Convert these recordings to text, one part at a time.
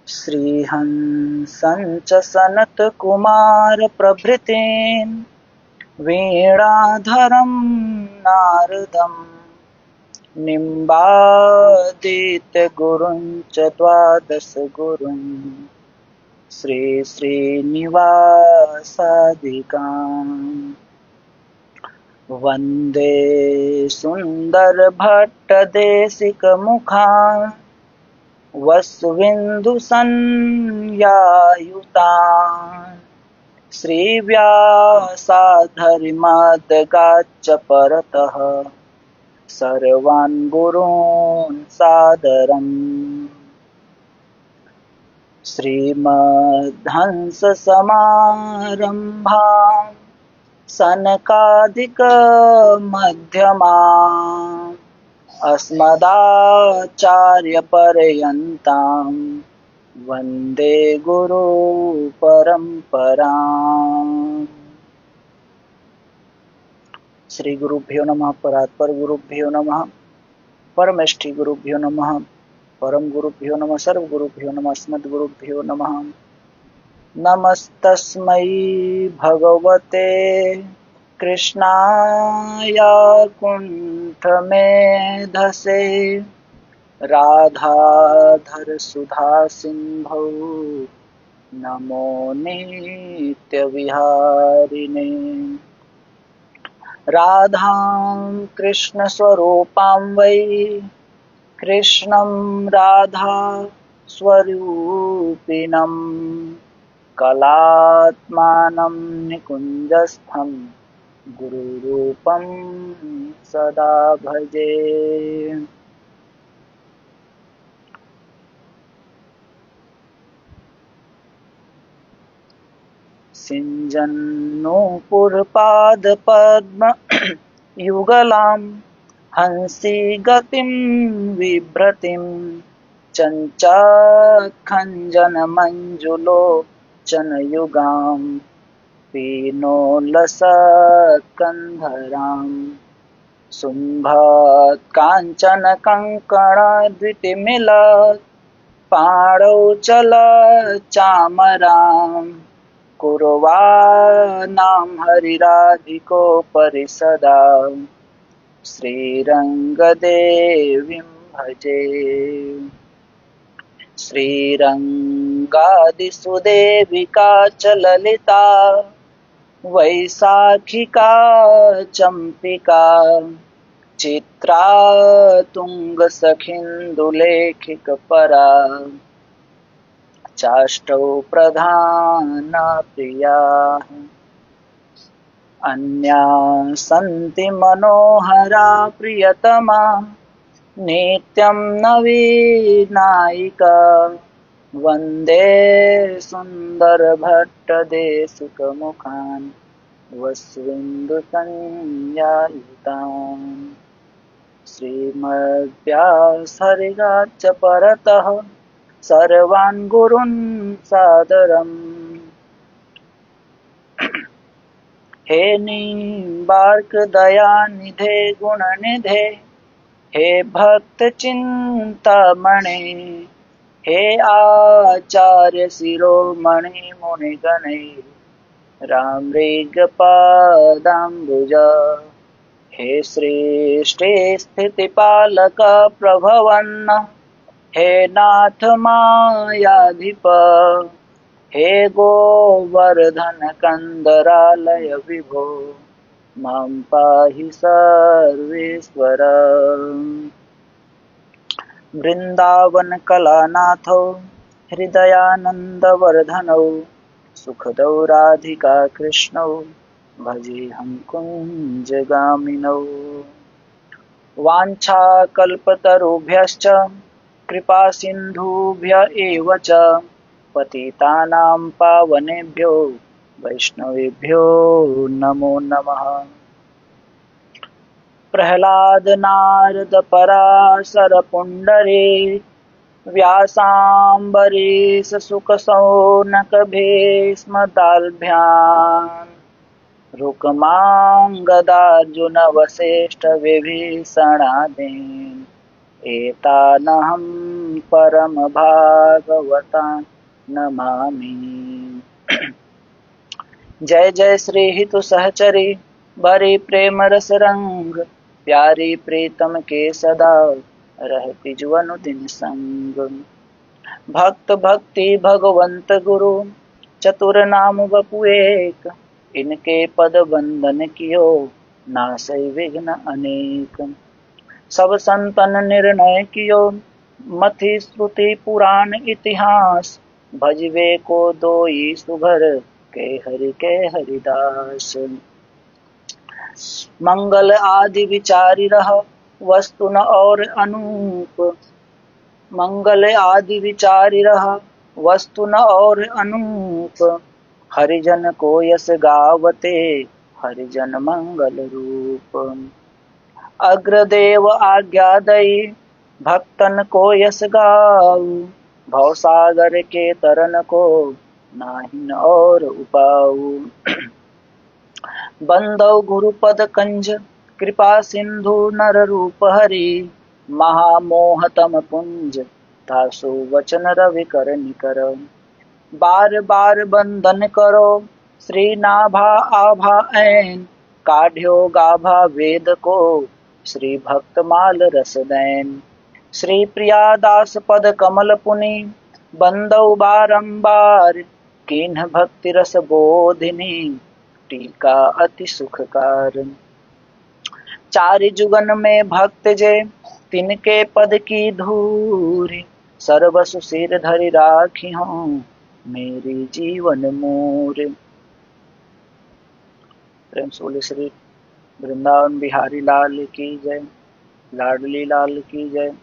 श्रीहंसञ्च सनत्कुमारप्रभृतीन् वीणाधरं नारदम् निम्बादित्यगुरुञ्च द्वादश गुरुन् श्रीश्रीनिवासादिकान् वन्दे सुन्दरभट्टदेशिकमुखान् वसुविन्दुसंज्ञायुतान् श्रीव्यासाधरिमद्गाच्च परतः सर्वान् गुरून् सादरम् श्रीमद्हंससमारम्भाम् सनकादिकमध्यमाम् अस्मदाचार्यपर्यन्ताम् वन्दे गुरुपरम्पराम्। श्री गुरुभ्यो नमः। परात्पर गुरुभ्यो नमः। परमेष्ठी गुरुभ्यो नमः। परम गुरुभ्यो नमः। सर्व गुरुभ्यो नमः। अस्मद्गुरुभ्यो नमः। नमस्तस्मै भगवते कृष्णाय कुण्ठमेधसे राधाधर सुधा सिन्धौ नमो नित्यविहारिणे। राधां कृष्णस्वरूपां वै कृष्णं राधा स्वरूपिणं कलात्मानं निकुञ्जस्थं गुरुरूपं सदा भजे। सिञ्जन्नूपुरपादपद्म युगलां हंसी गतिं बिभ्रतीं चञ्चत्खञ्जनमञ्जुलोचनयुगां पीनोल्लसत्कन्धरां शुम्भत्काञ्चनकङ्कणद्वितिमिलत् पाणौ कुर्वाणां हरिराधिकोपरि सदा श्रीरङ्गदेवीं भजे। श्रीरङ्गादिसुदेविका च ललिता वैशाखिका चम्पिका चित्रा तुङ्गसखिन्दुलेखिकपरा चाष्टौ प्रधाना प्रियाः अन्या सन्ति मनोहरा प्रियतमा नित्यं नवीनायिका वन्दे सुन्दरभट्टदेशिकमुखान् वस्विन्दुसंज्ञायुतान् श्रीमद्व्यासहरिराच परतः सर्वान् गुरून् सादरम्। हे निम्बार्क दयानिधे गुणनिधे हे भक्त चिंतामणे हे आचार्य शिरोमणि मुनिगणे रामृगपादाम्बुज हे सृष्टि स्थितिपालक प्रभवन्न हे नाथ मायाधिप हे गोवर्धन कंदरालय विभो मां पाहि सर्वेश्वर। वृंदावन कलानाथो हृदयानंदवर्धनौ सुखदौ राधिका कृष्णौ भजेऽहं कुञ्जगामिनौ। वाञ्छाकल्पतरुभ्यश्च कृपासिन्धुभ्य एव च पतितानां पावनेभ्यो वैष्णवेभ्यो नमो नमः। प्रह्लाद नारद पराशर पुण्डरे व्यासाम्बरीश शुक शौनक भीष्म दाल्भ्यान् रुक्माङ्गदार्जुन वसिष्ठ विभीषणादीन् एतानहं परमभागवतां नमामि। जय जय श्री हितु सहचरी भरी प्रेम रस रंग, प्यारी प्रीतम के सदा रहती जुवन दिन संग। भक्त भक्ति भगवंत गुरु चतुर नाम वपु एक, इनके पद बंदन कियो नासै विघ्न अनेक। सब संतन निर्णय कियो मथि श्रुति पुराण इतिहास, भजवे को दोई सुभर के हरिदास। मंगल आदि विचारी रह वस्तु न और अनूप, मंगल आदि विचारी रह वस्तु न और अनूप। हरिजन को यस गावते हरिजन मंगल रूप। अग्रदेव आज्ञा दई भक्तन को यस गाऊ, भवसागर के तरन को नाहिन और उपाऊ। बंदौ गुरुपद कंज कृपा सिंधु नर रूप हरि, महामोहतम पुंज तासु वचन रवि कर निकर। बार बार बंदन करो श्री नाभा आभा ऐन, काढ़्यो गाभा वेद को श्री भक्तमाल रस दैन। श्री प्रिया दास पद कमल पुनि बंदौ बारंबार, किन्ह भक्ति रस बोधिनी टीका अति सुखकार। चारि जुगन में भक्त जे तिनके पद की धूरी, सर्वसु सिर धरि राखी हूँ मेरी जीवन मोर। प्रेम से बोले श्री वृंदावन बिहारी लाल की जय, लाडली लाल की जय,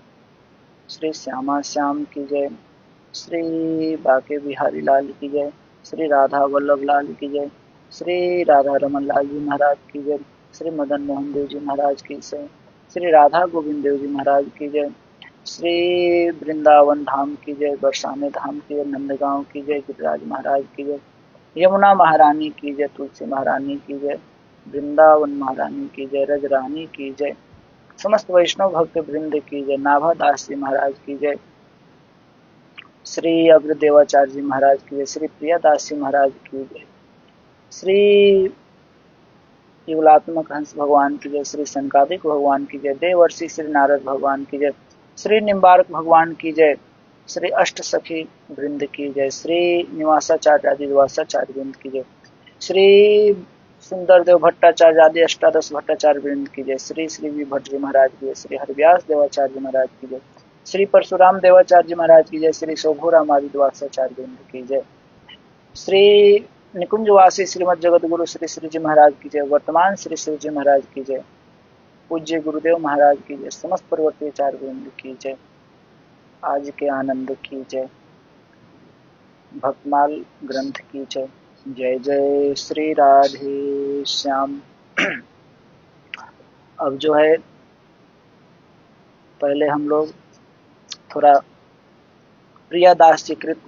श्री श्यामा श्याम की जय, श्री बाके बिहारी लाल की जय, श्री राधा वल्लभ लाल की जय, श्री राधा रमन लाल जी महाराज की जय, श्री मदन मोहन देव जी महाराज की जय, श्री राधा गोविंद देव जी महाराज की जय, श्री वृंदावन धाम की जय, बरसाने धाम की जय, नंदगांव की जय, गिरिराज महाराज की जय, यमुना महारानी की जय, तुलसी महारानी की जय, वृंदावन महारानी की जय, रजरानी की जय, समस्त वैष्णव भक्त वृंद की जय, नाभा दास जी महाराज की जय, श्री अग्रदेवाचार्य जी महाराज की जय, श्री प्रियादास जी महाराज की जय, श्री युगलात्मक हंस भगवान की जय, श्री संकादिक भगवान की जय, देवर्षि श्री नारद भगवान की जय, श्री निम्बारक भगवान की जय, श्री अष्ट सखी वृंद की जय, श्री निवासाचार्य आदि निवासाचार्य वृंद की जय, श्री सुंदर देव भट्टाचार्य आदि अष्टादश भट्टाचार्य वृंद की जय, श्री श्री वी भट्ट जी महाराज की जय, श्री हरिव्यास देवाचार्य महाराज की जय, श्री परशुराम देवाचार्य महाराज की जय, श्री शोभुराम आदि द्वासाचार्य वृंद की जय, श्री निकुंजवासी श्रीमद जगत गुरु श्री श्री जी महाराज की जय, वर्तमान श्री शिव जी महाराज की जय, पूज्य गुरुदेव महाराज की जय, समस्त पर्वतीय चार वृंद की जय, आज के आनंद की जय, भक्तमाल ग्रंथ की जय। जय जय श्री राधे श्याम। अब जो है पहले हम लोग थोड़ा प्रियादास जी कृत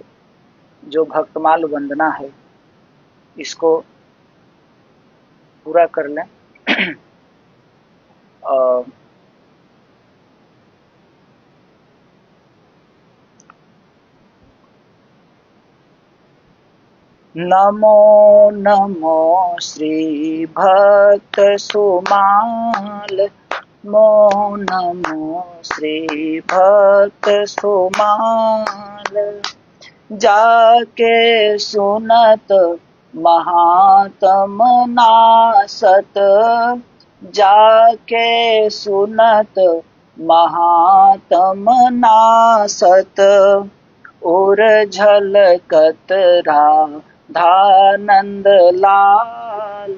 जो भक्तमाल वंदना है इसको पूरा कर लें। नमो नमो श्री भक्त सुमाल, नमो नमो श्री भक्त सुमाल। जाके सुनत महात्म नासत, जाके सुनत महात्म नासत। और झलकत राधानंद लाल,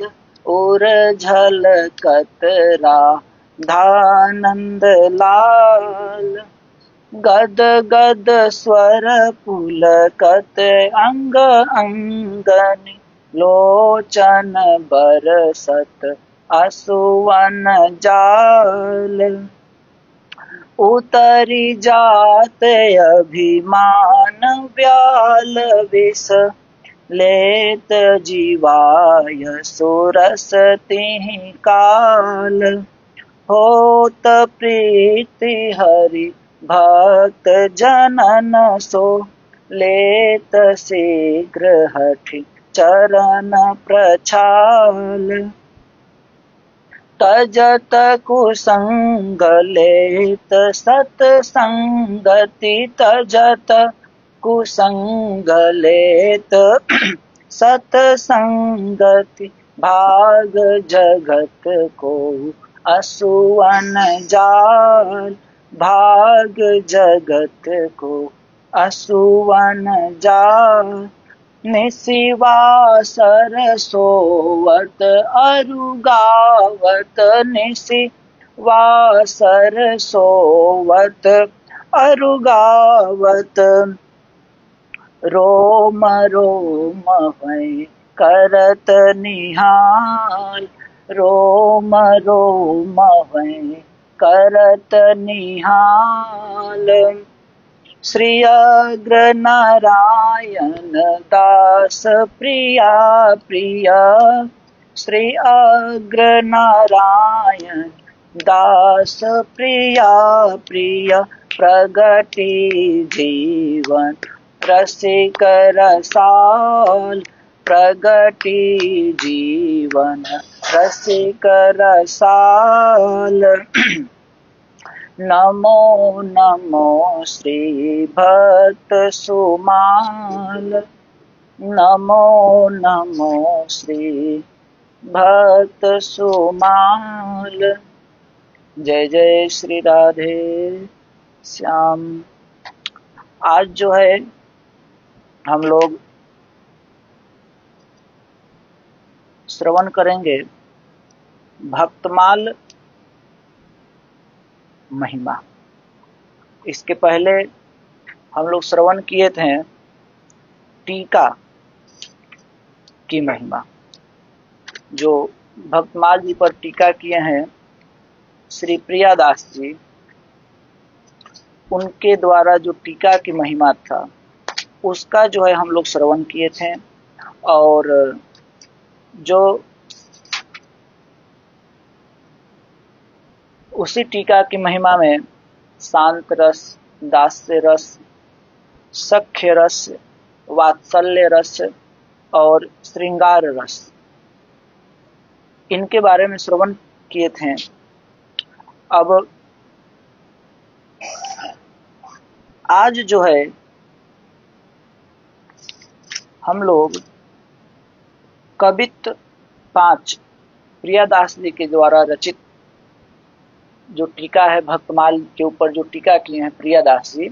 और झलकत राधानंद लाल। गद गद स्वर पुलकत अंग अंगनि, लोचन बरसत असुवन जाल। उतरी जात अभिमान व्याल विष, लेत जीवाय सुरस तिहि काल। होत प्रीति हरि भक्त जनन सो, लेत शीघ्र हठि चरण प्रछाल। तजत कुसंग लेत सतसंगति, तजत कुसंग लेत सतसंगति। भाग जगत को असुवन जाल, भाग जगत को असुवन जाल। निशिवासर सोवत अरु गावत, निशिवासर सोवत अरु गावत। रोम रोम भय करत निहाल, रोम रोम भय करत निहाल। श्री अग्र नारायण दास प्रिया प्रिया, श्री अग्र नारायण दास प्रिया प्रिया। प्रगति जीवन रसिक रसाल, प्रगति जीवन रसिक रसाल। नमो नमो श्री भक्त सुमाल, नमो नमो श्री भक्त सुमाल। जय जय श्री राधे श्याम। आज जो है हम लोग श्रवण करेंगे भक्तमाल महिमा। इसके पहले हम लोग श्रवण किए थे टीका की महिमा, जो भक्तमाल जी पर टीका किए हैं श्री प्रियादास जी, उनके द्वारा जो टीका की महिमा था उसका जो है हम लोग श्रवण किए थे। और जो उसी टीका की महिमा में शांत रस, दास्य रस, सख्य रस, वात्सल्य रस और श्रृंगार रस, इनके बारे में श्रवण किए थे। अब आज जो है हम लोग कवित्त 5 प्रियादास जी के द्वारा रचित जो टीका है भक्तमाल के ऊपर जो टीका किए हैं प्रियादास जी,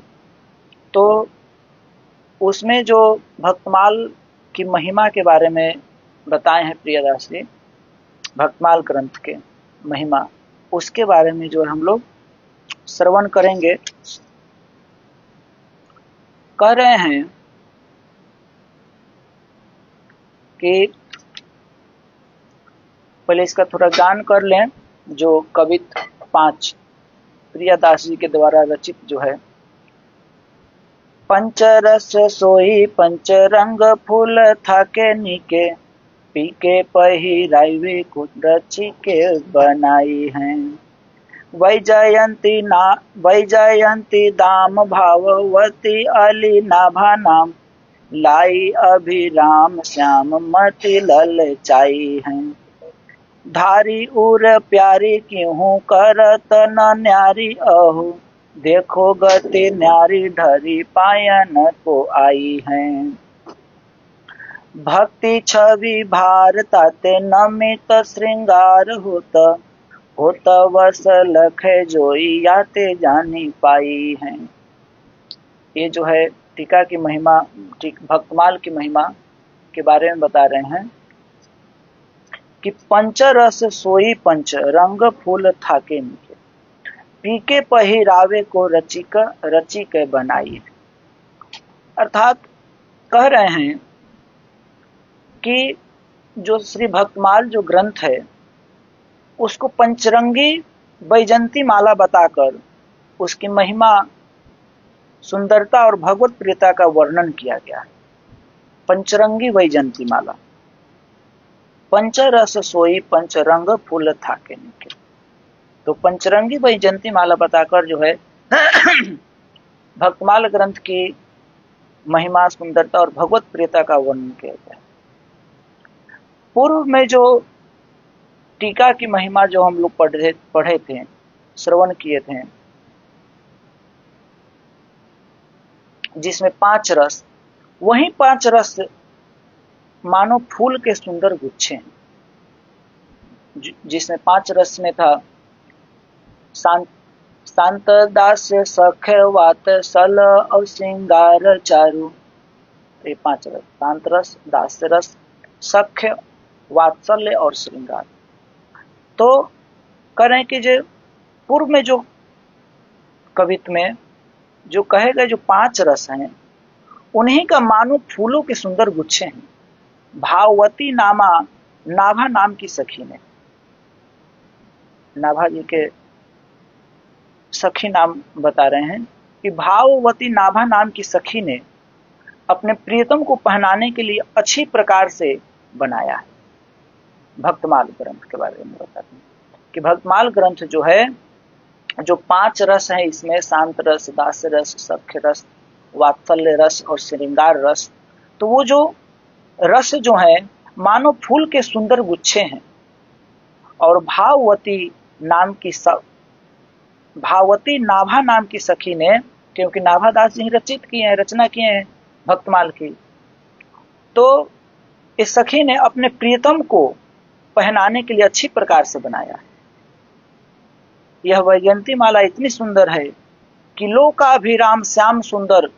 तो उसमें जो भक्तमाल की महिमा के बारे में बताए हैं प्रियादास जी, भक्तमाल ग्रंथ के महिमा, उसके बारे में जो हम लोग श्रवण करेंगे। कह रहे हैं कि पहले इसका थोड़ा गान कर लें। जो कवित्त 5 प्रियादास जी के द्वारा रचित जो है। पंचरस सोई पंचरंग फूल थाके निके, पीके पहिरावे को रची के बनाई हैं। वैजयंती दाम भाववती अली नाभा नाम, लाई अभिराम श्याम मति ललचाई हैं। धारी उर प्यारी क्यों करत न न्यारी अहो, देखो गति न्यारी ढरी पायन को आई हैं। भक्ति छवि भारताते नमित श्रृंगार होत वस लखे जोई याते जानी पाई हैं। ये जो है टीका की महिमा, भक्तमाल की महिमा के बारे में बता रहे हैं कि पंचरस सोई पंच रंग फूल थाके निके, पीके पहिरावे को रची के बनाई। अर्थात कह रहे हैं कि जो श्री भक्तमाल जो ग्रंथ है उसको पंचरंगी वैजंती माला बताकर उसकी महिमा, सुंदरता और भगवत प्रियता का वर्णन किया गया है। पंचरंगी वैजंती माला। पंचरस सोई पंचरंग फूल थाके निके। तो पंचरंगी वैजयंती माला बताकर जो है भक्तमाल ग्रंथ की महिमा, सुंदरता और भगवत प्रियता का वर्णन किया गया। पूर्व में जो टीका की महिमा जो हम लोग पढ़े थे, श्रवण किए थे, जिसमें 5 रस, वही 5 रस मानो फूल के सुंदर गुच्छे हैं। जिसमें 5 रस में था शांत दास्य सख्य वात सल और श्रृंगार चारु। ये 5 रस, शांत रस, दास्य रस, सख्य, वात्सल्य और श्रृंगार। तो कह रहे हैं कि जो पूर्व में जो कवित्व में जो कहे गए जो 5 रस हैं, उन्हीं का मानो फूलों के सुंदर गुच्छे हैं। भाववती नाभा नाम की सखी ने, नाभा जी के सखी नाम बता रहे हैं कि भाववती नाभा नाम की सखी ने अपने प्रियतम को पहनाने के लिए अच्छी प्रकार से बनाया है। भक्तमाल ग्रंथ के बारे में बताते हैं कि भक्तमाल ग्रंथ जो है, जो 5 रस है इसमें, शांत रस, दास्य रस, सख्य रस, वात्सल्य रस और श्रृंगार रस, तो वो जो रस जो है मानो फूल के सुंदर गुच्छे हैं। और भाववती नाभा नाम की सखी ने, क्योंकि नाभादास जी रचित किए हैं, रचना किए हैं भक्तमाल की, तो इस सखी ने अपने प्रियतम को पहनाने के लिए अच्छी प्रकार से बनाया है। यह वैजयंती माला इतनी सुंदर है कि लोकाभिराम श्याम सुंदर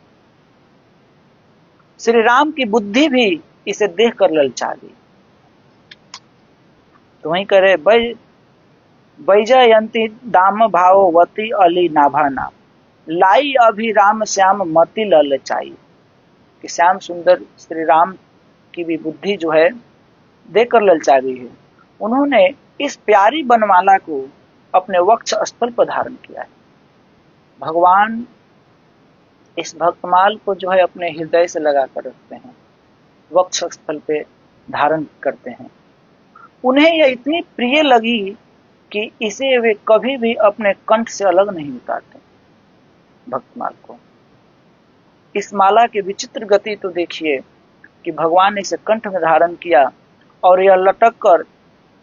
श्री राम की बुद्धि भी इसे देखकर ललचा गई। तो वहीं करे वैजयंती दाम भाववती अली नाभा नाम, लाई अभिराम श्याम मति ललचाई। कि श्याम सुंदर श्री राम की भी बुद्धि जो है देखकर ललचा गई है। उन्होंने इस प्यारी बनमाला को अपने वक्ष स्थल पर धारण किया है। भगवान इस भक्तमाल को जो है अपने हृदय से लगा कर रखते हैं, वक्ष स्थल पे धारण करते हैं। उन्हें यह इतनी प्रिय लगी कि इसे वे कभी भी अपने कंठ से अलग नहीं उतारते। भक्तमाल को इस माला की विचित्र गति तो देखिए कि भगवान ने इसे कंठ में धारण किया और यह लटक कर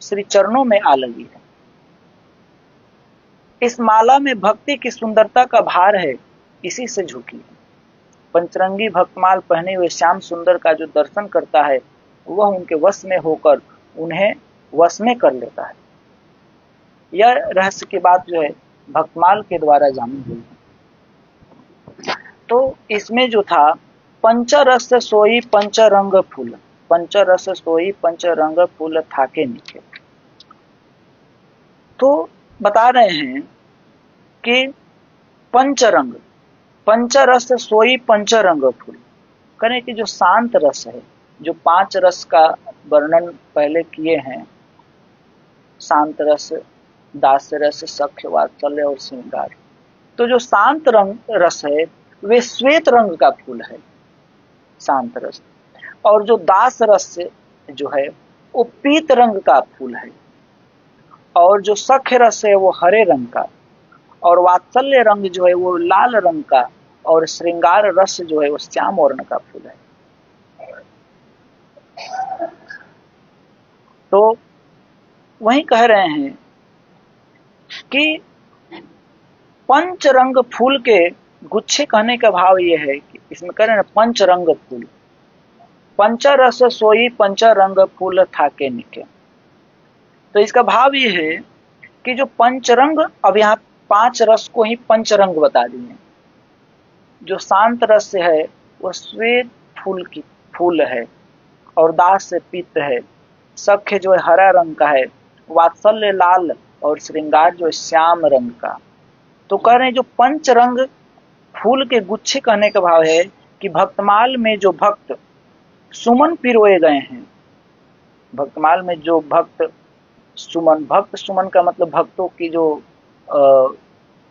श्री चरणों में आ लगी है। इस माला में भक्ति की सुंदरता का भार है, इसी से झुकी है। पंचरंगी भक्तमाल पहने हुए श्याम सुंदर का जो दर्शन करता है, वह उनके वश में होकर उन्हें वश में कर लेता है। यह रहस्य की बात जो है भक्तमाल के द्वारा जानी हुई है। तो इसमें जो था पंचरस सोई पंचरंग फूल, पंचरस सोई पंचरंग फूल थाके नीचे। तो बता रहे हैं कि पंचरंग, पंचरस सोई पंचरंग फूल, करें कि जो शांत रस है, जो 5 रस का वर्णन पहले किए हैं, शांत रस, दास्य रस, सख्य, वात्सल्य और श्रृंगार, तो जो शांत रस है वे श्वेत रंग का फूल है, शांत रस। और जो दास रस जो है वो पीत रंग का फूल है। और जो सख्य रस है वो हरे रंग का, और वात्सल्य रंग जो है वो लाल रंग का, और श्रृंगार रस जो है वो श्याम वर्ण का फूल है। तो वही कह रहे हैं कि पंचरंग फूल के गुच्छे कहने का भाव यह है कि इसमें कह रहे हैं पंचरंग फूल, पंचरस सोई पंचरंग फूल थाके निके। तो इसका भाव यह है कि जो पंचरंग, अब यहाँ 5 रस को ही पंचरंग बता दिए। जो शांत रस है वो श्वेत फूल है, और दास से पीत है, सख्य जो है हरा रंग का है, वात्सल्य लाल, और श्रृंगार जो है श्याम रंग का। तो कह रहे हैं जो पंचरंग फूल के गुच्छे कहने का भाव है कि भक्तमाल में जो भक्त सुमन पिरोए गए हैं, भक्तमाल में जो भक्त सुमन का मतलब भक्तों की जो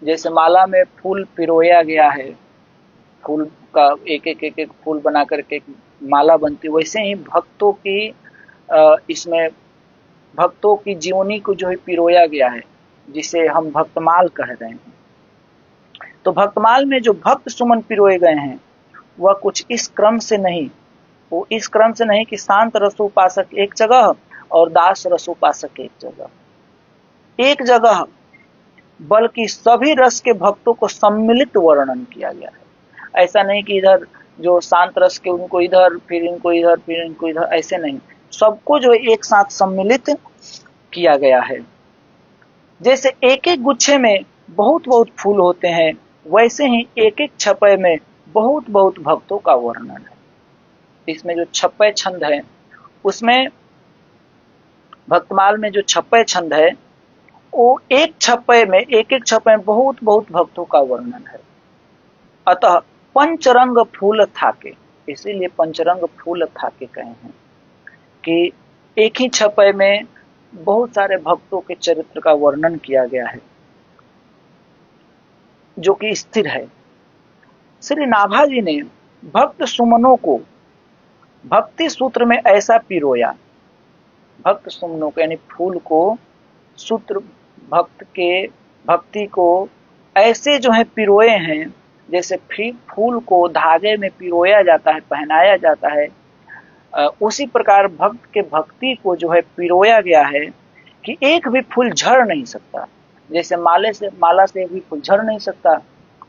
जैसे माला में फूल पिरोया गया है, फूल का एक एक फूल बना करके माला बनती, वैसे ही भक्तों की इसमें भक्तों की जीवनी को जो है पिरोया गया है। जिसे हम भक्तमाल कह रहे हैं। तो भक्तमाल में जो भक्त सुमन पिरोए गए हैं वह कुछ इस क्रम से नहीं, वो इस क्रम से नहीं कि शांत रसोपासक एक जगह और दास रसोपासक एक जगह, बल्कि सभी रस के भक्तों को सम्मिलित वर्णन किया गया है। ऐसा नहीं कि इधर जो शांत रस के उनको इधर, फिर इनको इधर, फिर इनको इधर, ऐसे नहीं, सबको जो एक साथ सम्मिलित किया गया है। जैसे एक एक गुच्छे में बहुत बहुत फूल होते हैं, वैसे ही एक एक छपे में बहुत बहुत भक्तों का वर्णन है। इसमें जो छप्पय छंद है, उसमें भक्तमाल में जो छप्पय छंद है, वो एक एक छप्पय में बहुत बहुत भक्तों का वर्णन है। अतः पंचरंग फूल थाके, इसीलिए पंचरंग फूल थाके कहे हैं कि एक ही छप्पय में बहुत सारे भक्तों के चरित्र का वर्णन किया गया है जो कि स्थिर है। श्री नाभा जी ने भक्त सुमनों को भक्ति सूत्र में ऐसा पिरोया, भक्त सुमनों को यानी फूल को, सूत्र भक्त के भक्ति को ऐसे जो है पिरोए हैं, जैसे फूल को धागे में पिरोया जाता है, पहनाया जाता है, उसी प्रकार भक्त के भक्ति को जो है पिरोया गया है कि एक भी फूल झड़ नहीं सकता। जैसे माला से एक भी फूल झड़ नहीं सकता,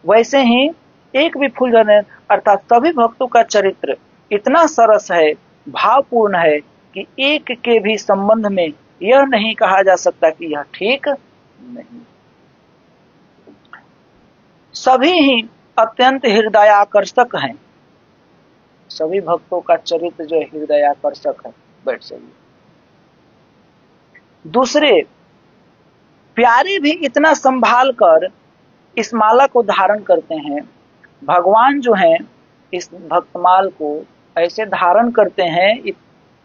वैसे ही एक भी फूल झड़ नहीं, अर्थात सभी भक्तों का चरित्र इतना सरस है, भावपूर्ण है कि एक के भी संबंध में यह नहीं कहा जा सकता कि यह ठीक नहीं। सभी ही अत्यंत हृदयाकर्षक हैं, सभी भक्तों का चरित्र जो हृदयाकर्षक है। बैठ जाइए। दूसरे प्यारे भी इतना संभाल कर इस माला को धारण करते हैं, भगवान जो हैं इस भक्तमाल को ऐसे धारण करते हैं,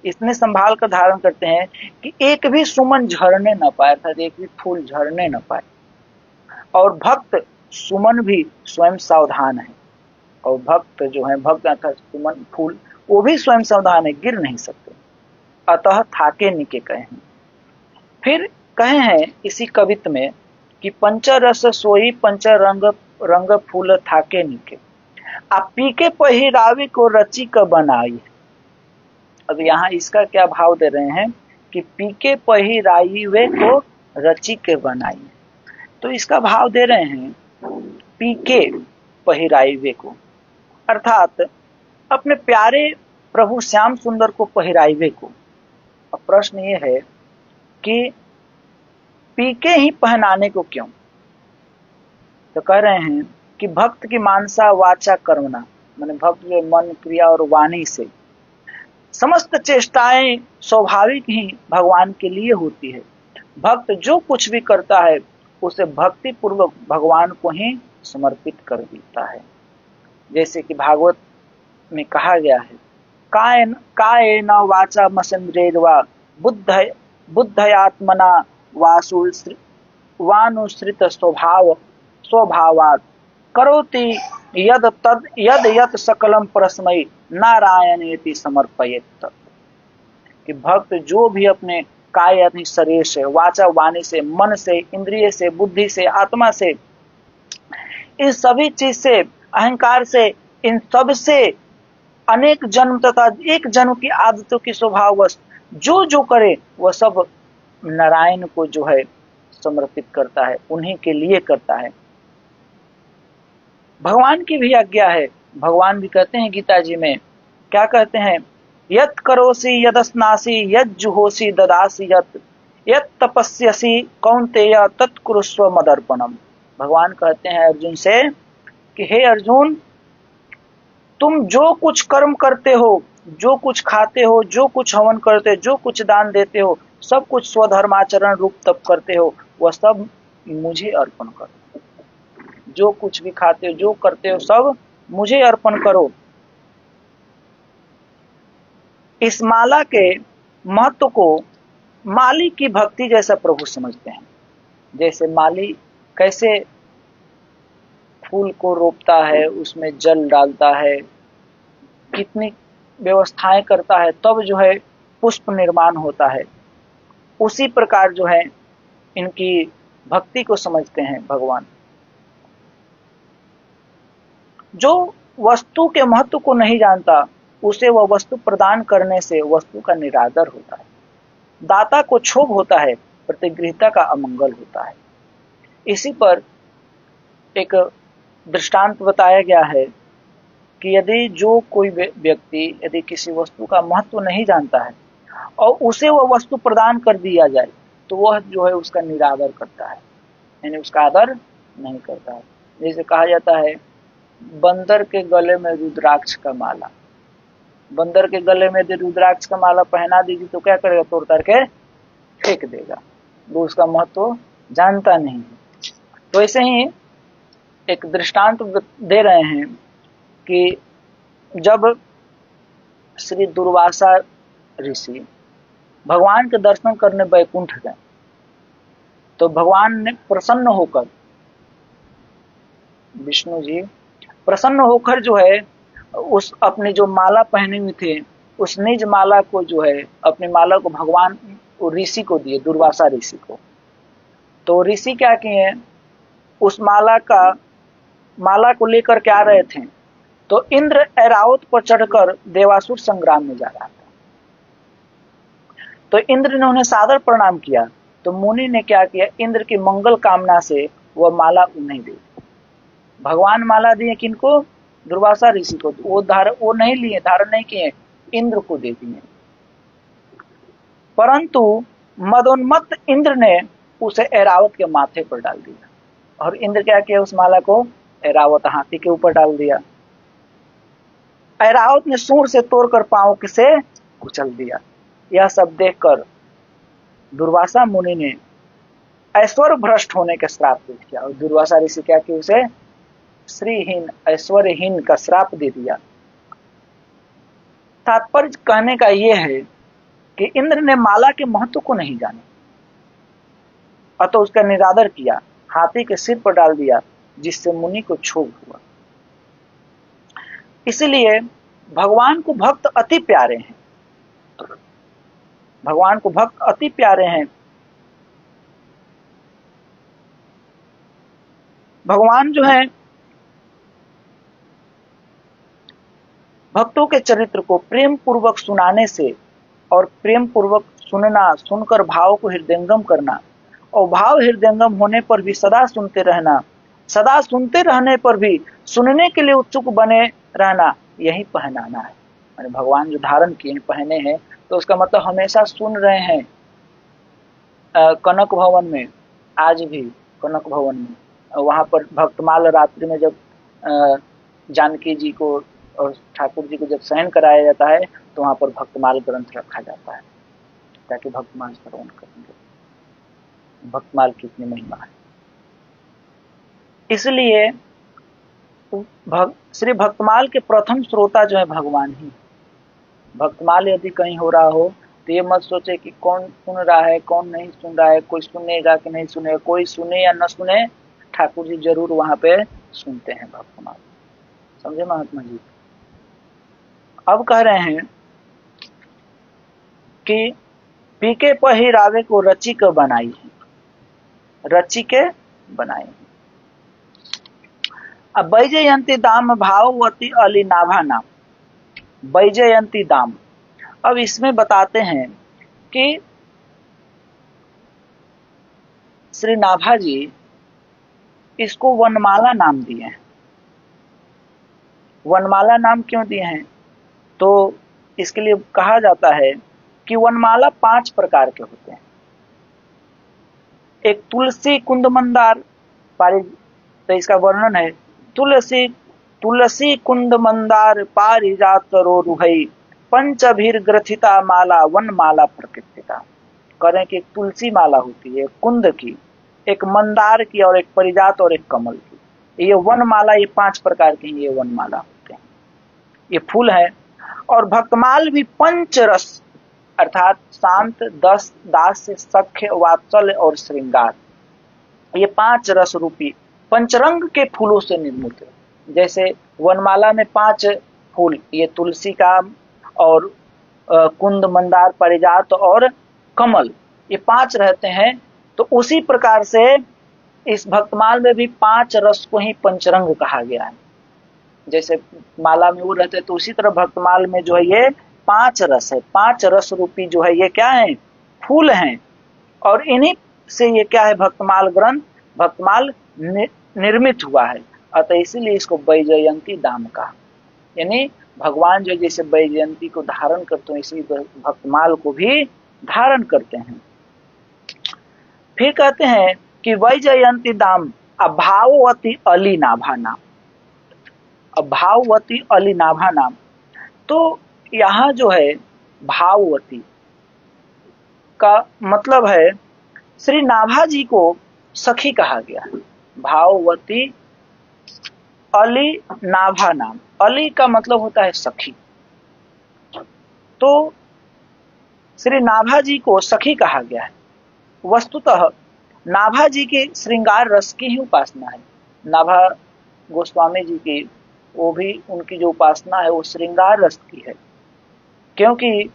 इतने संभाल कर धारण करते हैं कि एक भी सुमन झरने न पाए, अर्थात एक भी फूल झरने न पाए। और भक्त सुमन भी स्वयं सावधान है, और भक्त जो है, भक्त अर्थात सुमन फूल, वो भी स्वयं सावधान है, गिर नहीं सकते। अतः थाके निके कहे हैं। फिर कहे हैं इसी कवित में कि पंचरस सोई पंच रंग रंग फूल थाके निके, आप पीके पहिरावे को रची क बनाई। अब यहाँ इसका क्या भाव दे रहे हैं कि पीके पहिरावे को रची के बनाई, तो इसका भाव दे रहे हैं पीके पहिरावे को, अर्थात अपने प्यारे प्रभु श्याम सुंदर को पहिरावे को। अब प्रश्न ये है कि पीके ही पहनाने को क्यों? तो कह रहे हैं कि भक्त की मानसा वाचा कर्मणा, माने भक्त जो मन क्रिया और वाणी से समस्त चेष्टाएं स्वाभाविक ही भगवान के लिए होती है। भक्त जो कुछ भी करता है उसे भक्ति पूर्वक भगवान को ही समर्पित कर देता है। जैसे कि भागवत में कहा गया है, कायेन वाचा मसेन्द्रेर्वा बुद्धयात्मना वानुसृत स्वभावात् करोति यद यत सकलम परस्मै नारायणेति समर्पयेत्। कि भक्त जो भी अपने काय यानी शरीर से, वाचा वाणी से, मन से, इंद्रिय से, बुद्धि से, आत्मा से, इन सभी चीज से, अहंकार से, इन सब से अनेक जन्म तथा एक जन्म की आदतों की स्वभाववश जो जो करे वह सब नारायण को जो है समर्पित करता है, उन्हीं के लिए करता है। भगवान की भी आज्ञा है, भगवान भी कहते हैं गीता जी में, क्या कहते हैं, यत् करोसि यदस्नासि यज्जुहोसि ददासि यत् तपस्यसि कौन्तेय तत् कुरुष्व मदर्पणम। भगवान कहते हैं अर्जुन से कि हे अर्जुन, तुम जो कुछ कर्म करते हो, जो कुछ खाते हो, जो कुछ हवन करते हो, जो कुछ दान देते हो, सब कुछ स्वधर्माचरण रूप तप करते हो, वह सब मुझे अर्पण करो। जो कुछ भी खाते हो, जो करते हो, सब मुझे अर्पण करो। इस माला के महत्व को माली की भक्ति जैसा प्रभु समझते हैं। जैसे माली कैसे फूल को रोपता है, उसमें जल डालता है, कितनी व्यवस्थाएं करता है, तब जो है पुष्प निर्माण होता है। उसी प्रकार जो है इनकी भक्ति को समझते हैं भगवान। जो वस्तु के महत्व को नहीं जानता उसे वह वस्तु प्रदान करने से वस्तु का निरादर होता है। दाता को क्षोभ होता है, प्रतिगृहीता का अमंगल होता है। इसी पर एक दृष्टांत बताया गया है कि यदि जो कोई व्यक्ति यदि किसी वस्तु का महत्व नहीं जानता है और उसे वह वस्तु प्रदान कर दिया जाए तो वह जो है उसका निरादर करता है, यानी उसका आदर नहीं करता है। जैसे कहा जाता है बंदर के गले में रुद्राक्ष का माला, बंदर के गले में यदि रुद्राक्ष का माला पहना दीजिए तो क्या करेगा, तोड़ करके फेंक देगा, वो उसका महत्व जानता नहीं है। तो ऐसे ही एक दृष्टांत दे रहे हैं कि जब श्री दुर्वासा ऋषि भगवान के दर्शन करने वैकुंठ गए तो भगवान ने प्रसन्न होकर, विष्णु जी प्रसन्न होकर जो है उस अपनी जो माला पहने हुए थे उस निज माला को जो है अपनी माला को भगवान ऋषि को दिए, दुर्वासा ऋषि को। तो ऋषि क्या किए, उस माला को लेकर के आ रहे थे तो इंद्र ऐरावत पर चढ़कर देवासुर संग्राम में जा रहा था। तो इंद्र ने उन्हें सादर प्रणाम किया तो मुनि ने क्या किया, इंद्र की मंगल कामना से वह माला उन्हें दी। भगवान माला दिए किनको, दुर्वासा ऋषि को। वो नहीं लिए, धारण नहीं किए, इंद्र को दे दिए। परंतु मदोन्मत्त इंद्र ने उसे ऐरावत के माथे पर डाल दिया और इंद्र क्या किया, उस माला को ऐरावत हाथी के ऊपर डाल दिया। ऐरावत ने सूंड से तोड़कर पांव से कुचल दिया। यह सब देखकर दुर्वासा मुनि ने ऐश्वर्य भ्रष्ट होने का श्राप दे दिया और दुर्वासा ऋषि क्या किया, उसे श्रीहीन ऐश्वर्यहीन का श्राप दे दिया। तात्पर्य कहने का यह है कि इंद्र ने माला के महत्व को नहीं जाना अतः उसका निरादर किया, हाथी के सिर पर डाल दिया जिससे मुनि को क्षोभ हुआ। इसलिए भगवान को भक्त अति प्यारे हैं, भगवान को भक्त अति प्यारे हैं। भगवान जो है भक्तों के चरित्र को प्रेम पूर्वक सुनाने से और प्रेम पूर्वक सुनना, सुनकर भाव को हृदयंगम करना और भाव हृदयंगम होने पर भी सदा सुनते रहना, सदा सुनते रहने पर भी सुनने के लिए उत्सुक बने रहना, यही पहनाना है। यानी भगवान जो धारण किए पहने हैं तो उसका मतलब हमेशा सुन रहे हैं। कनक भवन में, आज भी कनक भवन में वहां पर भक्तमाल रात्रि में जब जानकी जी को और ठाकुर जी को जब शयन कराया जाता है तो वहां पर भक्तमाल ग्रंथ रखा जाता है ताकि भक्तमाल श्रवण करेंगे। भक्तमाल की इतनी महिमा है। इसलिए श्री भक्तमाल के प्रथम श्रोता जो है भगवान ही। भक्तमाल यदि कहीं हो रहा हो तो ये मत सोचे कि कौन सुन रहा है कौन नहीं सुन रहा है, कोई सुनेगा कि नहीं सुनेगा, कोई सुने या न सुने ठाकुर जी जरूर वहां पे सुनते हैं भक्तमाल। समझे महात्मा जी। अब कह रहे हैं कि पीके पहिरावे को रची के बनाई है, रची के बनाई है। अब वैजयंती दाम भाववती अली नाभा नाम, वैजयंती दाम। अब इसमें बताते हैं कि श्री नाभा जी इसको वनमाला नाम दिए हैं। वनमाला नाम क्यों दिए हैं, तो इसके लिए कहा जाता है कि वनमाला 5 प्रकार के होते हैं। एक तुलसी कुंद मंदार तो इसका वर्णन है, तुलसी कुंद मंदार पारिजात रोरुहई पंचभीर ग्रथिता माला वन माला प्रकृतिता। करें कि एक तुलसी माला होती है, कुंद की, एक मंदार की और एक परिजात और एक कमल की। ये वन माला, ये 5 प्रकार के ये वन माला होते हैं, ये फूल है। और भक्तमाल भी पंचरस अर्थात शांत, दास, सख्य, वात्सल्य और श्रृंगार, ये 5 रस रूपी पंचरंग के फूलों से निर्मित है। जैसे वनमाला में 5 फूल, ये तुलसी का और कुंद, मंदार, परिजात और कमल, ये 5 रहते हैं। तो उसी प्रकार से इस भक्तमाल में भी 5 रस को ही पंचरंग कहा गया है। जैसे माला में वो रहते हैं तो उसी तरह भक्तमाल में जो है ये 5 रस है। 5 रस रूपी जो है ये क्या है, फूल हैं। और इन्हीं से ये क्या है, भक्तमाल ग्रंथ, भक्तमाल निर्मित हुआ है। अतः इसीलिए इसको वैजयंती धाम कहा। यानी भगवान जो जैसे वैजयंती को धारण करते हैं, इसी भक्तमाल को भी धारण करते हैं। फिर कहते हैं कि वैजयंती धाम अभाववती अली नाभा नाम। अभाववती अली नाभा नाम, तो यहाँ जो है भाववती का मतलब है श्री नाभा जी को सखी कहा गया। भाववती अली नाभा नाम, अली का मतलब होता है सखी। तो श्री नाभा जी को सखी कहा गया है। वस्तुतः नाभा जी के श्रृंगार रस की ही उपासना है। नाभा गोस्वामी जी की वो भी उनकी जो उपासना है वो श्रृंगार रस की है, क्योंकि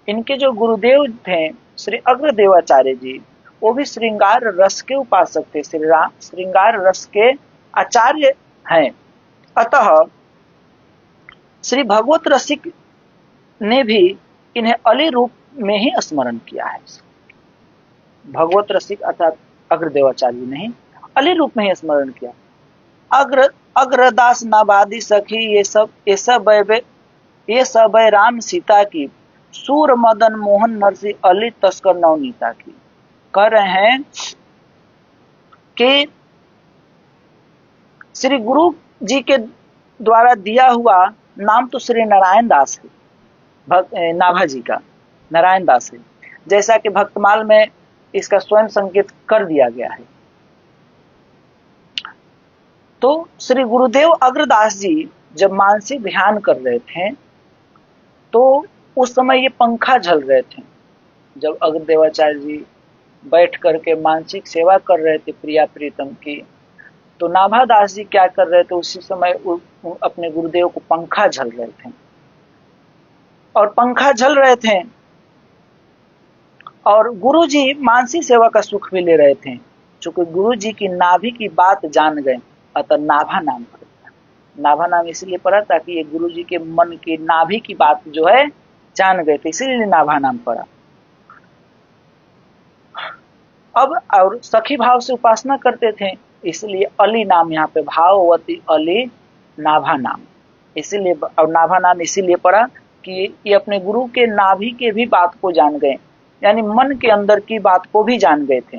इनके जो गुरुदेव थे श्री अग्रदेवाचार्य जी, वो भी श्रृंगार रस के उपासक थे, श्रृंगार रस के आचार्य हैं। अतः श्री भगवत रसिक ने भी इन्हें अली रूप में ही स्मरण किया है। भगवत रसिक अर्थात अग्रदेवाचार्य ने ही अली रूप में ही स्मरण किया। अग्रदास नाबादी सखी ये सब राम सीता की, सूर मदन मोहन नरसिंह अली तस्कर नवनीता की। कह रहे हैं कि श्री गुरु जी के द्वारा दिया हुआ नाम तो श्री नारायण दास है, नाभा जी का नारायण दास है, जैसा कि भक्तमाल में इसका स्वयं संकेत कर दिया गया है। तो श्री गुरुदेव अग्रदास जी जब मानसिक ध्यान कर रहे थे तो उस समय ये पंखा झल रहे थे। जब अग्रदेवाचार्य जी बैठ करके मानसिक सेवा कर रहे थे प्रिया प्रीतम की, तो नाभादास जी क्या कर रहे थे, उसी समय अपने गुरुदेव को पंखा झल रहे थे। और पंखा झल रहे थे और गुरु जी मानसिक सेवा का सुख भी ले रहे थे। चूंकि गुरु जी की नाभि की बात जान गए, अतः नाभा नाम पड़ा। नाभा नाम इसलिए पड़ा ताकि ये गुरु जी के मन की नाभि की बात जो है जान गए थे, इसीलिए नाभा नाम पड़ा। अब और सखी भाव से उपासना करते थे, इसलिए अली नाम यहाँ पे भाववती अली नाभा नाम, इसीलिए। और नाभा नाम इसीलिए पड़ा कि ये अपने गुरु के नाभि के भी बात को जान गए, यानी मन के अंदर की बात को भी जान गए थे।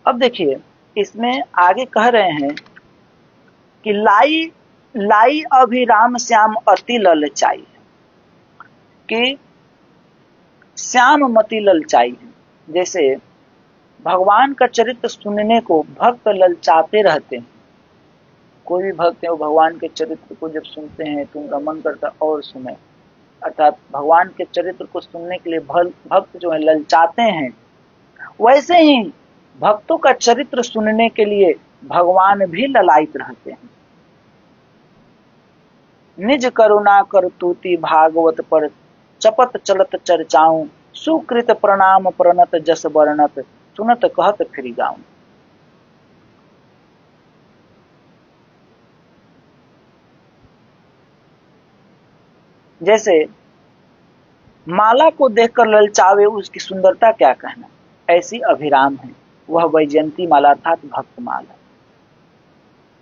अब देखिए इसमें आगे कह रहे हैं कि लाई अभिराम श्याम अति ललचाई, कि श्याम मति ललचाई है। जैसे भगवान का चरित्र सुनने को भक्त ललचाते रहते हैं। कोई भी भक्त है वो भगवान के चरित्र को जब सुनते हैं तो उनका मन करता और सुने, अर्थात भगवान के चरित्र को सुनने के लिए भक्त जो है ललचाते हैं। वैसे ही भक्तों का चरित्र सुनने के लिए भगवान भी ललायित रहते हैं। निज करुणा करतूति भागवत पर चपत चलत चर्चाऊं, सुकृत प्रणाम प्रणत जस वर्णत, सुनत कहत फिर गाऊं। जैसे माला को देखकर ललचावे उसकी सुंदरता क्या कहना, ऐसी अभिराम है वह वैजयंती माला अर्थात भक्तमाल है।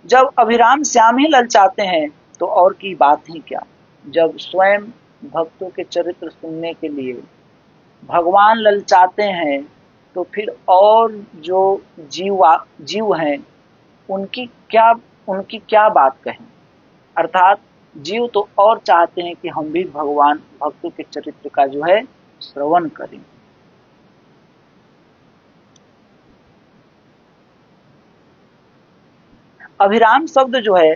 जब अभिराम श्याम ही ललचाते हैं तो और की बात ही क्या। जब स्वयं भक्तों के चरित्र सुनने के लिए भगवान ललचाते हैं तो फिर और जो जीव हैं उनकी क्या बात कहें। अर्थात जीव तो और चाहते हैं कि हम भी भगवान भक्तों के चरित्र का जो है श्रवण करें। अभिराम शब्द जो है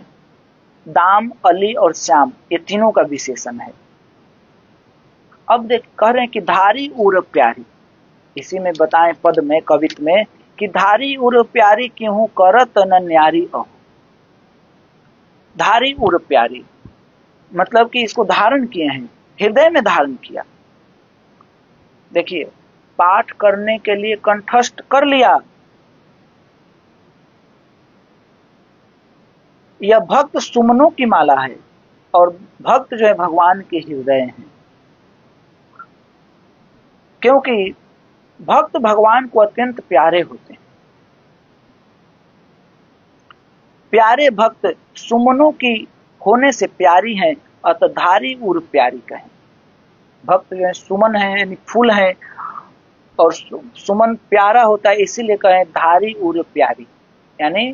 दाम, अली और श्याम ये तीनों का विशेषण है। अब देख कह रहे हैं कि धारी उर प्यारी, इसी में बताएं पद में कवित में कि धारी उर प्यारी क्यों करत न न्यारी अहो। धारी उर प्यारी मतलब कि इसको धारण किए हैं, हृदय में धारण किया। देखिए पाठ करने के लिए कंठस्थ कर लिया। यह भक्त सुमनों की माला है और भक्त जो है भगवान के हृदय हैं, क्योंकि भक्त भगवान को अत्यंत प्यारे होते हैं। प्यारे भक्त सुमनों की होने से प्यारी हैं, अतः धारी उर प्यारी कहें। भक्त जो है सुमन है यानी फूल है, और सुमन प्यारा होता है इसीलिए कहें धारी उर प्यारी। यानी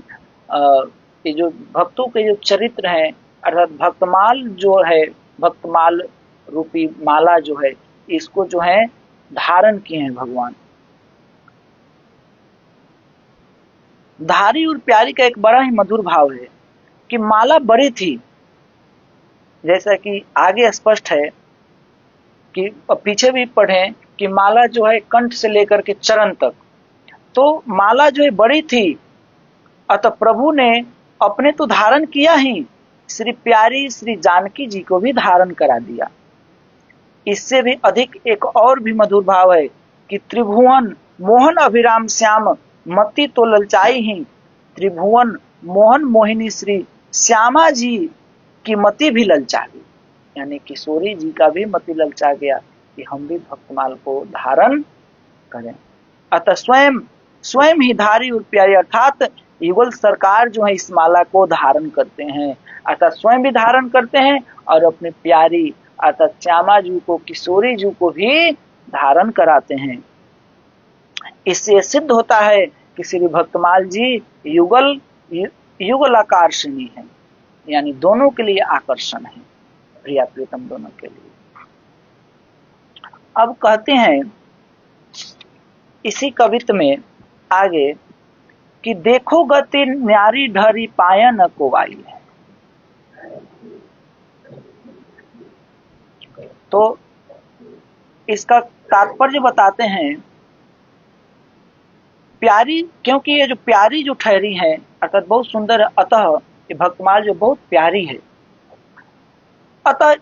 ये जो भक्तों के जो चरित्र हैं, अर्थात भक्तमाल जो है, भक्तमाल रूपी माला जो है, इसको जो है धारण किए हैं भगवान। धारी और प्यारी का एक बड़ा ही मधुर भाव है कि माला बड़ी थी, जैसा कि आगे स्पष्ट है कि पीछे भी पढ़ें कि माला जो है कंठ से लेकर के चरण तक, तो माला जो है बड़ी थी, अतः प्रभु ने अपने तो धारण किया ही, श्री प्यारी श्री जानकी जी को भी धारण करा दिया। इससे भी अधिक एक और भी मधुर भाव है कि त्रिभुवन मोहन अभिराम श्याम मति तो ललचाई ही। त्रिभुवन मोहन मोहिनी श्री श्यामा जी की मति भी ललचा गई, यानी किशोरी जी का भी मति ललचा गया कि हम भी भक्तमाल को धारण करें। अतः स्वयं स्वयं ही धारी और प्यारी, अर्थात युगल सरकार जो है इस माला को धारण करते हैं, अतः स्वयं भी धारण करते हैं और अपनी प्यारी अर्थात श्यामा जी को, किशोरी जी को भी धारण कराते हैं। इससे सिद्ध होता है कि श्री भक्तमाल जी युगल आकर्षणी है, यानी दोनों के लिए आकर्षण है, प्रिया प्रीतम दोनों के लिए। अब कहते हैं इसी कवित्त में आगे कि देखो गति न्यारी ढरी पाया न कोवाई है। तो इसका तात्पर्य बताते हैं, प्यारी, क्योंकि ये जो प्यारी जो ठहरी है अर्थात बहुत सुंदर है, अतः ये भक्तमाल जो बहुत प्यारी है, अतः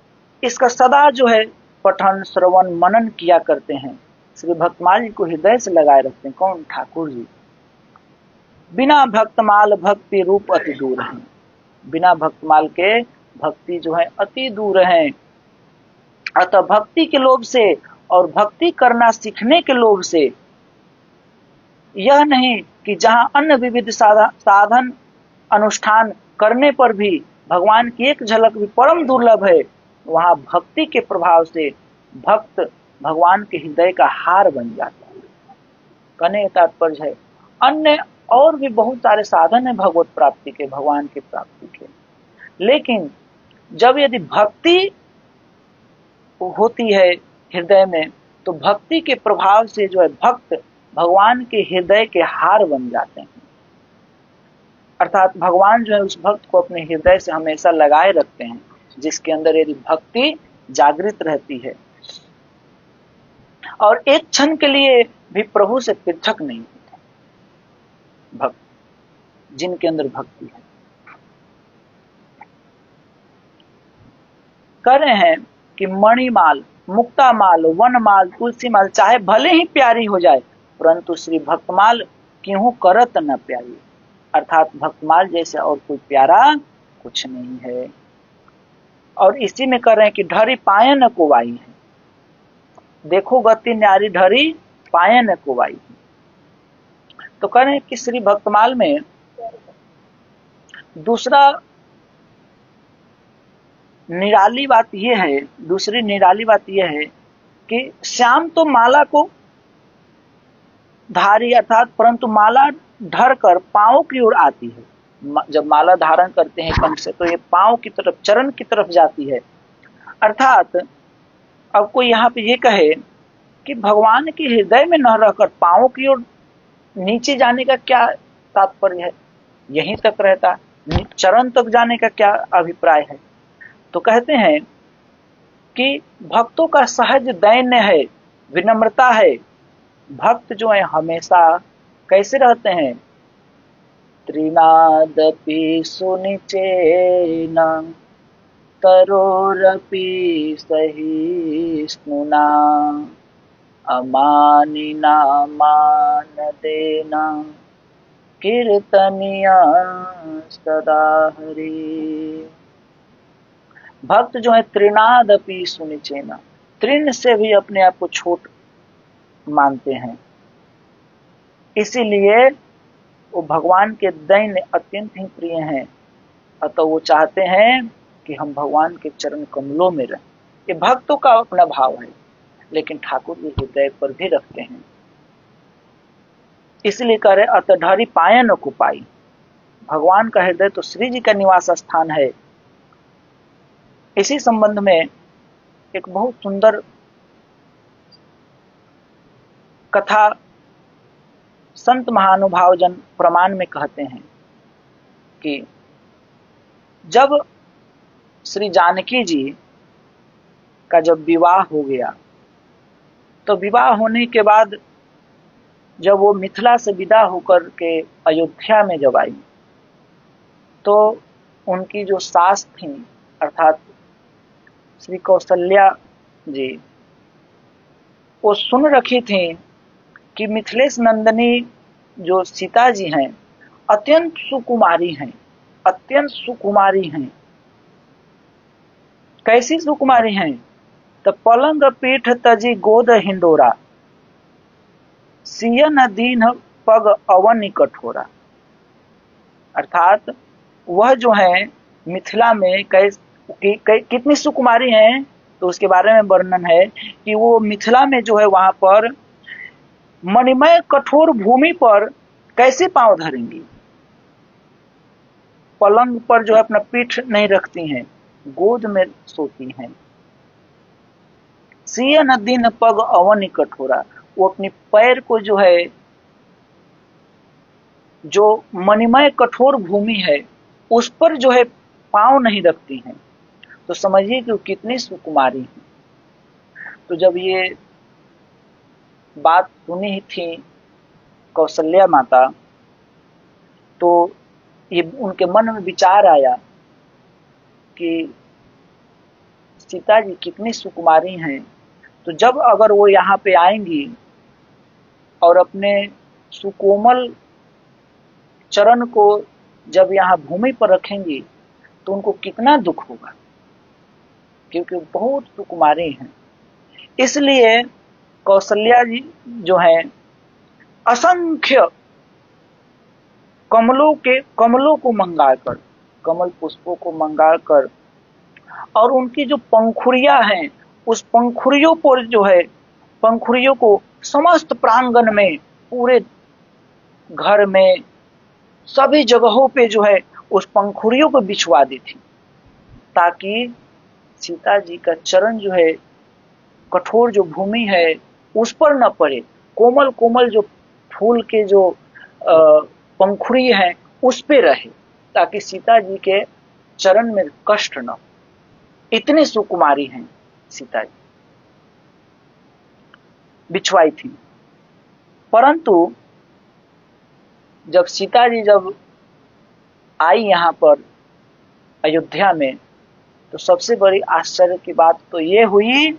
इसका सदा जो है पठन श्रवण मनन किया करते हैं। श्री भक्तमाल जी को हृदय से लगाए रखते हैं। कौन? ठाकुर जी। बिना भक्तमाल भक्ति रूप अति दूर है। बिना भक्तमाल के भक्ति जो है अति दूर है। अतः भक्ति के लोभ से और भक्ति करना सीखने के लोभ से, यह नहीं कि जहां अन्य विविध साधन अनुष्ठान करने पर भी भगवान की एक झलक भी परम दुर्लभ है, वहां भक्ति के प्रभाव से भक्त भगवान के हृदय का हार बन जाता है। कहने का तात्पर्य है अन्य और भी बहुत सारे साधन है भगवत प्राप्ति के, भगवान की प्राप्ति के, लेकिन जब यदि भक्ति होती है हृदय में, तो भक्ति के प्रभाव से जो है भक्त भगवान के हृदय के हार बन जाते हैं। अर्थात भगवान जो है उस भक्त को अपने हृदय से हमेशा लगाए रखते हैं, जिसके अंदर यदि भक्ति जागृत रहती है और एक क्षण के लिए भी प्रभु से पृथक नहीं होता। भक्त जिनके अंदर भक्ति है, कह रहे हैं कि मणिमाल, मुक्तामाल, वनमाल, तुलसीमाल चाहे भले ही प्यारी हो जाए, परंतु श्री भक्तमाल क्यों करत न प्यारी। अर्थात भक्तमाल जैसे और कोई प्यारा कुछ नहीं है। और इसी में कह रहे हैं कि ढरी पाए न कोवाई है। देखो गति न्यारी ढरी पाए न कोवाई। तो कह रहे हैं कि श्री भक्तमाल में दूसरा निराली बात यह है, दूसरी निराली बात यह है कि श्याम तो माला को धारी अर्थात, परंतु माला ढर कर पांव की ओर आती है। जब माला धारण करते हैं कंठ से, तो ये पांव की तरफ, चरण की तरफ जाती है। अर्थात अब कोई यहाँ पे ये कहे कि भगवान के हृदय में न रहकर पांव की ओर नीचे जाने का क्या तात्पर्य है, यहीं तक रहता, चरण तक जाने का क्या अभिप्राय है। तो कहते हैं कि भक्तों का सहज दैन्य है, विनम्रता है। भक्त जो है हमेशा कैसे रहते हैं? त्रिनादपि सुनिचेन तरोरपि सहिष्णुना अमानिना मान देना कीर्तनिया सदा हरि। भक्त जो है त्रिनादपि सुनिचेना, तृण से भी अपने आप को छोट मानते हैं, इसीलिए वो भगवान के दैन्य अत्यंत ही प्रिय हैं। अतः वो चाहते हैं कि हम भगवान के चरण कमलों में रहें। ये भक्तों का अपना भाव है, लेकिन ठाकुर जी हृदय पर भी रखते हैं। इसलिए कह रहे अतढरी पाए न कुपाई। भगवान का हृदय तो श्री जी का निवास स्थान है। इसी संबंध में एक बहुत सुंदर कथा संत महानुभाव जन प्रमाण में कहते हैं कि जब श्री जानकी जी का जब विवाह हो गया, तो विवाह होने के बाद जब वो मिथिला से विदा होकर के अयोध्या में जब आई, तो उनकी जो सास थी अर्थात श्री कौशल्या जी, वो सुन रखी थी कि मिथिलेश नंदिनी जो सीता जी हैं अत्यंत सुकुमारी हैं, अत्यंत सुकुमारी हैं। कैसी सुकुमारी हैं? तो पलंग पीठ तजी गोद हिंडोरा, सियन दीन पग अवनि कठोरा। अर्थात वह जो है मिथिला में कितनी सुकुमारी हैं, तो उसके बारे में वर्णन है कि वो मिथिला में जो है वहां पर मणिमय कठोर भूमि पर कैसे पांव धरेंगी। पलंग पर जो है अपना पीठ नहीं रखती हैं, गोद में सोती हैं। सियन दिन पग अवनि कठोरा, वो अपनी पैर को जो है, जो मणिमय कठोर भूमि है उस पर जो है पांव नहीं रखती हैं। तो समझिए कि वो कितनी सुकुमारी है। तो जब ये बात सुनी ही थी कौशल्या माता, तो ये उनके मन में विचार आया कि सीता जी कितनी सुकुमारी हैं, तो जब अगर वो यहाँ पे आएंगी और अपने सुकोमल चरण को जब यहाँ भूमि पर रखेंगी तो उनको कितना दुख होगा, क्योंकि बहुत सुकुमारी हैं। इसलिए कौशल्या जी जो हैं असंख्य कमलों को मंगाकर, कमल पुष्पों को मंगाकर, और उनकी जो पंखुड़ियां हैं उस पंखुड़ियों पर जो है, पंखुड़ियों को समस्त प्रांगण में, पूरे घर में, सभी जगहों पे जो है उस पंखुड़ियों को बिछवा दी थी, ताकि सीता जी का चरण जो है कठोर जो भूमि है उस पर न पड़े, कोमल कोमल जो फूल के जो पंखुड़ी है उस पे रहे, ताकि सीता जी के चरण में कष्ट न हो। इतनी सुकुमारी हैं सीता जी, बिछवाई थी। परंतु जब सीता जी जब आई यहाँ पर अयोध्या में, तो सबसे बड़ी आश्चर्य की बात तो ये हुई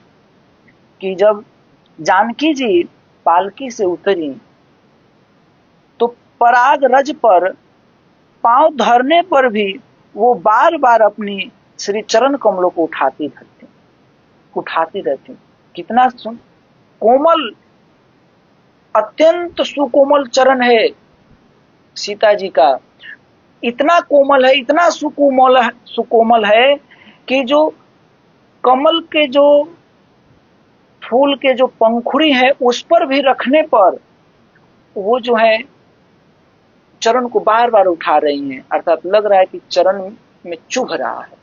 कि जब जानकी जी पालकी से उतरी तो पराग रज पर पांव धरने पर भी वो बार बार अपनी श्री चरण कमलों को उठाती रहती। कितना कोमल, अत्यंत सुकोमल चरण है सीता जी का। इतना कोमल है, इतना सुकोमल है कि जो कमल के जो फूल के जो पंखुड़ी है उस पर भी रखने पर वो जो है चरण को बार बार उठा रही हैं, अर्थात लग रहा है कि चरण में चुभ रहा है।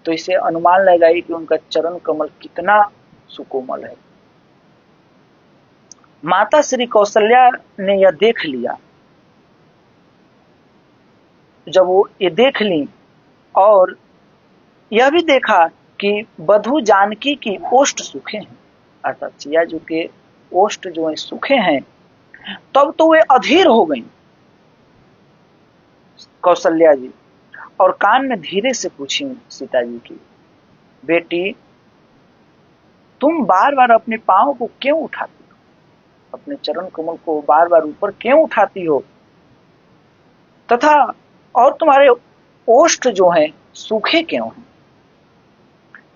तो इसे अनुमान लगाइए कि उनका चरण कमल कितना सुकोमल है। माता श्री कौशल्या ने यह देख लिया। जब वो ये देख ली और यह भी देखा कि वधू जानकी की ओष्ठ सूखे हैं, अर्थात सिया जी के ओष्ठ जो है सूखे हैं, तब तो वे अधीर हो गई कौशल्या जी, और कान में धीरे से पूछी सीता जी की, बेटी तुम बार बार अपने पांव को क्यों उठाती हो, अपने चरण कमल को बार बार ऊपर क्यों उठाती हो, तथा और तुम्हारे ओष्ठ जो हैं सूखे क्यों हैं।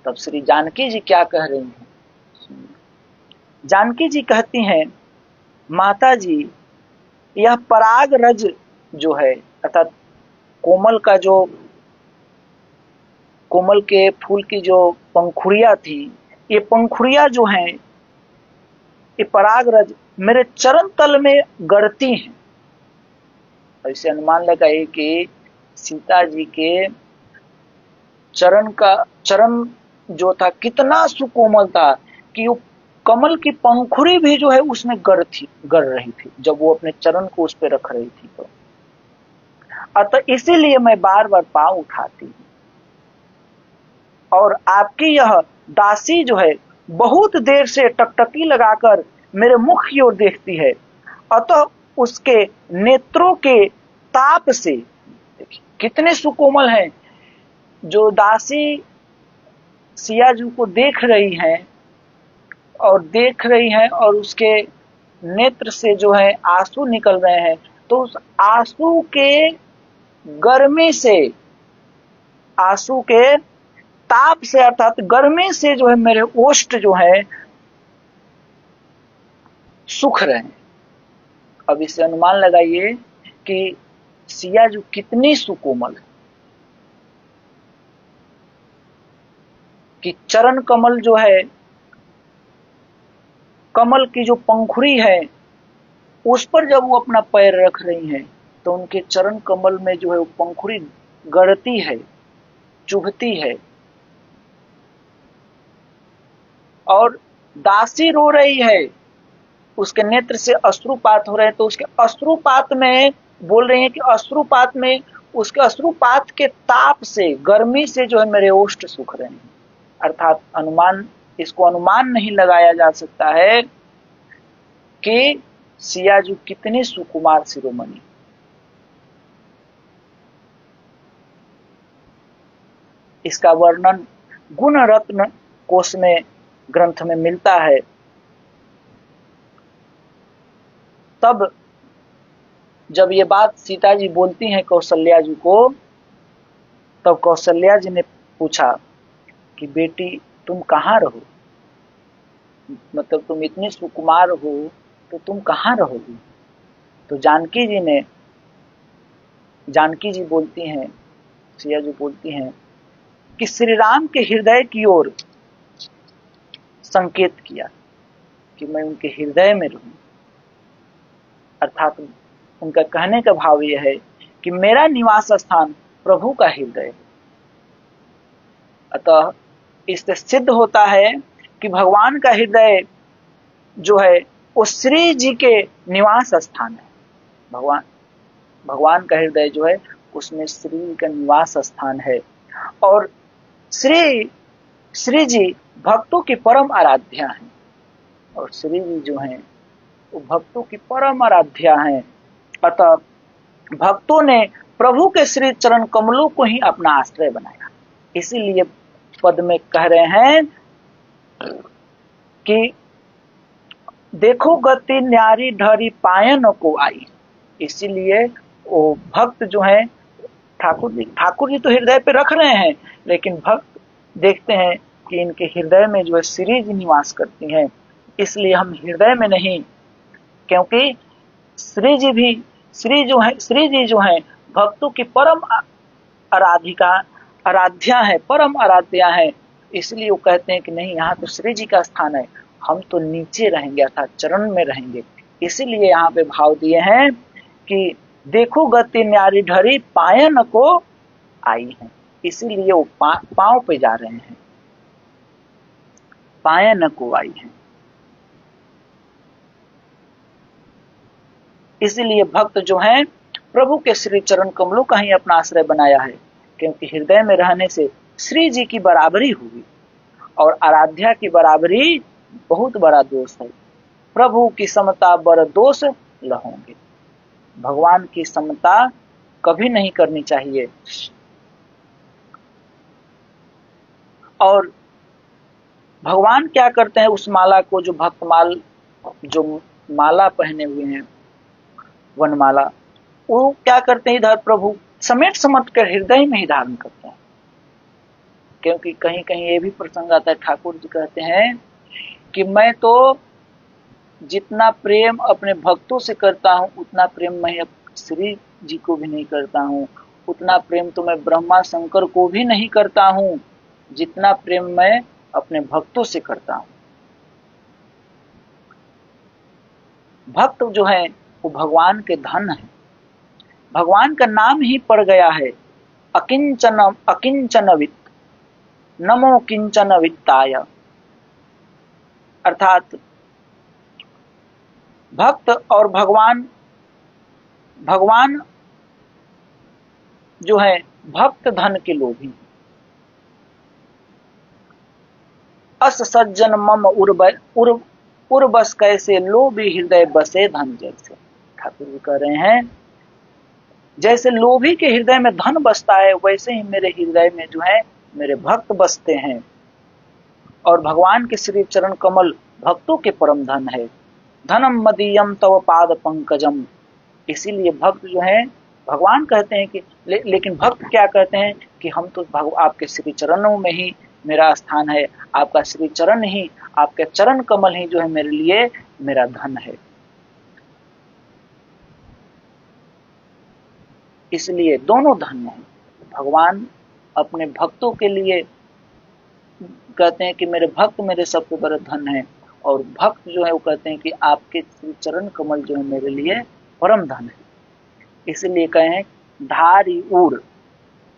तब श्री जानकी जी क्या कह रही हैं, जानकी जी कहती हैं, माता जी यह पराग रज जो है, अर्थात कोमल का जो, कोमल के फूल की जो पंखुड़ियां थी, ये पंखुड़ियां जो हैं, ये पराग रज मेरे चरण तल में गड़ती हैं। ऐसे अनुमान लगाइए कि सीता जी के चरण जो था कितना सुकोमल था कि वो कमल की पंखुड़ी भी जो है उसमें गड़ रही थी जब वो अपने चरण को उस पर रख रही थी। तो अतः इसीलिए मैं बार बार पांव उठाती हूँ। और आपकी यह दासी जो है बहुत देर से टकटकी लगाकर मेरे मुख की ओर देखती है, अतः उसके नेत्रों के ताप से, देखिए कितने सुकोमल हैं, जो दासी सियाजू को देख रही हैं और उसके नेत्र से जो है आंसू निकल रहे हैं, तो उस आंसू के गर्मी से, आंसू के ताप से अर्थात गर्मी से जो है मेरे ओष्ठ जो है सूख रहे हैं। अब इसे अनुमान लगाइए कि सियाजू कितनी सुकोमल है, कि चरण कमल जो है, कमल की जो पंखुड़ी है उस पर जब वो अपना पैर रख रही हैं तो उनके चरण कमल में जो है वो पंखुड़ी गड़ती है, चुभती है। और दासी रो रही है, उसके नेत्र से अश्रुपात हो रहे हैं, तो उसके अश्रुपात में बोल रही है कि अश्रुपात में, उसके अश्रुपात के ताप से, गर्मी से जो है मेरे ओष्ठ सूख रहे हैं। अर्थात इसको अनुमान नहीं लगाया जा सकता है कि सियाजू कितनी सुकुमार शिरोमणि। इसका वर्णन गुण रत्न कोश में, ग्रंथ में मिलता है। तब जब ये बात सीता जी बोलती हैं कौशल्या जी को, तब कौशल्या जी ने पूछा कि बेटी तुम कहाँ रहो, मतलब तुम इतनी सुकुमार हो तो तुम कहाँ रहोगी। तो जानकी जी बोलती हैं, सिया जी बोलती हैं कि श्री राम के हृदय की ओर संकेत किया कि मैं उनके हृदय में रहूं। अर्थात उनका कहने का भाव यह है कि मेरा निवास स्थान प्रभु का हृदय है। अतः इससे सिद्ध होता है कि भगवान का हृदय जो है वो श्री जी के निवास स्थान है। भगवान का हृदय जो है उसमें श्री जी का निवास स्थान है। और श्री जी भक्तों की परम आराध्या हैं, और श्री जी जो हैं वो भक्तों की परम आराध्या हैं। अतः भक्तों ने प्रभु के श्री चरण कमलों को ही अपना आश्रय बनाया। इसीलिए पद में कह रहे हैं कि देखो गति न्यारी ढरी पायन को आई। इसीलिए वो भक्त जो हैं, ठाकुर जी तो हृदय पे रख रहे हैं, लेकिन भक्त देखते हैं कि इनके हृदय में जो है श्री जी निवास करती हैं। इसलिए हम हृदय में नहीं, क्योंकि श्री जी जो है भक्तों की परम आराध्या है, परम आराध्या है। इसलिए वो कहते हैं कि नहीं, यहाँ तो श्री जी का स्थान है, हम तो नीचे रहेंगे अर्थात चरण में रहेंगे। इसीलिए यहाँ पे भाव दिए हैं कि देखो गति न्यारी ढरी पायन को आई है। इसीलिए वो पांव पे जा रहे हैं, पायन को आई है। इसीलिए भक्त जो हैं प्रभु के श्री चरण कमलों का ही अपना आश्रय बनाया है, क्योंकि हृदय में रहने से श्री जी की बराबरी होगी, और आराध्या की बराबरी बहुत बड़ा दोष है। प्रभु की समता बर दोष लहोंगे। भगवान की समता कभी नहीं करनी चाहिए। और भगवान क्या करते हैं, उस माला को, जो भक्तमाल, जो माला पहने हुए हैं वनमाला, वो क्या करते हैं, इधर प्रभु समेट समट कर हृदय में ही धारण करते हैं। क्योंकि कहीं कहीं ये भी प्रसंग आता है, ठाकुर जी कहते हैं कि मैं तो जितना प्रेम अपने भक्तों से करता हूँ उतना प्रेम मैं श्री जी को भी नहीं करता हूँ, उतना प्रेम तो मैं ब्रह्मा शंकर को भी नहीं करता हूँ जितना प्रेम मैं अपने भक्तों से करता हूँ। भक्त जो है वो भगवान के धन है, भगवान का नाम ही पड़ गया है, अकिंचन अकिंचनवित नमो किंचन वित्ताय। अर्थात भक्त और भगवान, भगवान जो है भक्त धन के लोभी। अस सज्जन मम उर्बस कैसे लोभी हृदय बसे धन जैसे। ठाकुर जी कह रहे हैं जैसे लोभी के हृदय में धन बसता है वैसे ही मेरे हृदय में जो है मेरे भक्त बसते हैं। और भगवान के श्री चरण कमल भक्तों के परम धन है। धनम मदीयम तव पाद पंकजम। इसीलिए भक्त जो है, भगवान कहते हैं कि लेकिन भक्त क्या कहते हैं कि हम तो आपके श्री चरणों में ही मेरा स्थान है, आपका श्री चरण ही, आपके चरण कमल ही जो है मेरे लिए मेरा धन है। इसलिए दोनों धन है। भगवान अपने भक्तों के लिए कहते हैं कि मेरे भक्त मेरे सबसे बड़े धन है, और भक्त जो है वो कहते हैं कि आपके श्री चरण कमल जो है मेरे लिए परम धन है। इसलिए कहें धारी उर,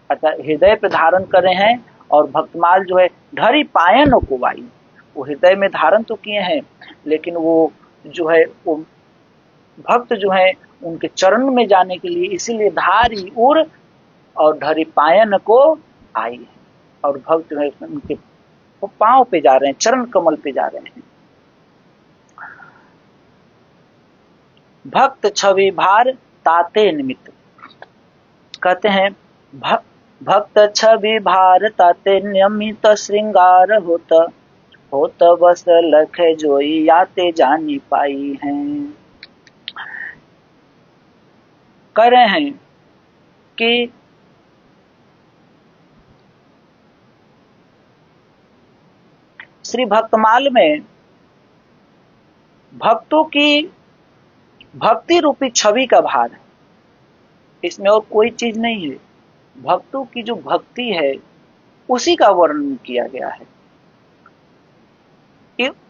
अर्थात हृदय पे धारण करे हैं, और भक्तमाल जो है ढरी पायन को वाई। वो हृदय में धारण तो किए हैं लेकिन वो जो है वो भक्त जो है उनके चरण में जाने के लिए, इसीलिए धारी उर और ढरी पायन को आई है। और भक्त जो है उनके पांव पे जा रहे हैं, चरण कमल पे जा रहे हैं। भक्त छवि भार ताते निमित्त। कहते हैं भक्त छवि भार ताते नियमित श्रृंगार होत बस लख जोई याते जानी पाई हैं। कह रहे हैं कि श्री भक्तमाल में भक्तों की भक्ति रूपी छवि का भार है, इसमें और कोई चीज नहीं है। भक्तों की जो भक्ति है उसी का वर्णन किया गया है।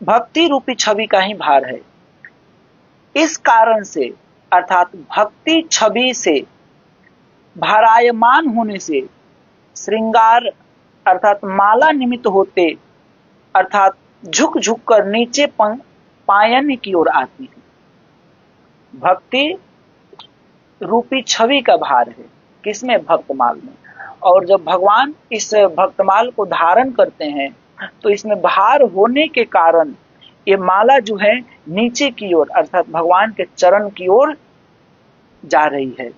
भक्ति रूपी छवि का ही भार है। इस कारण से, अर्थात भक्ति छवि से भारायमान होने से श्रृंगार अर्थात माला निमित्त होते, अर्थात झुक झुक कर नीचे पायन की ओर आती है। भक्ति रूपी छवि का भार है किसमें? भक्तमाल में। और जब भगवान इस भक्तमाल को धारण करते हैं तो इसमें भार होने के कारण ये माला जो है नीचे की ओर अर्थात भगवान के चरण की ओर जा रही है।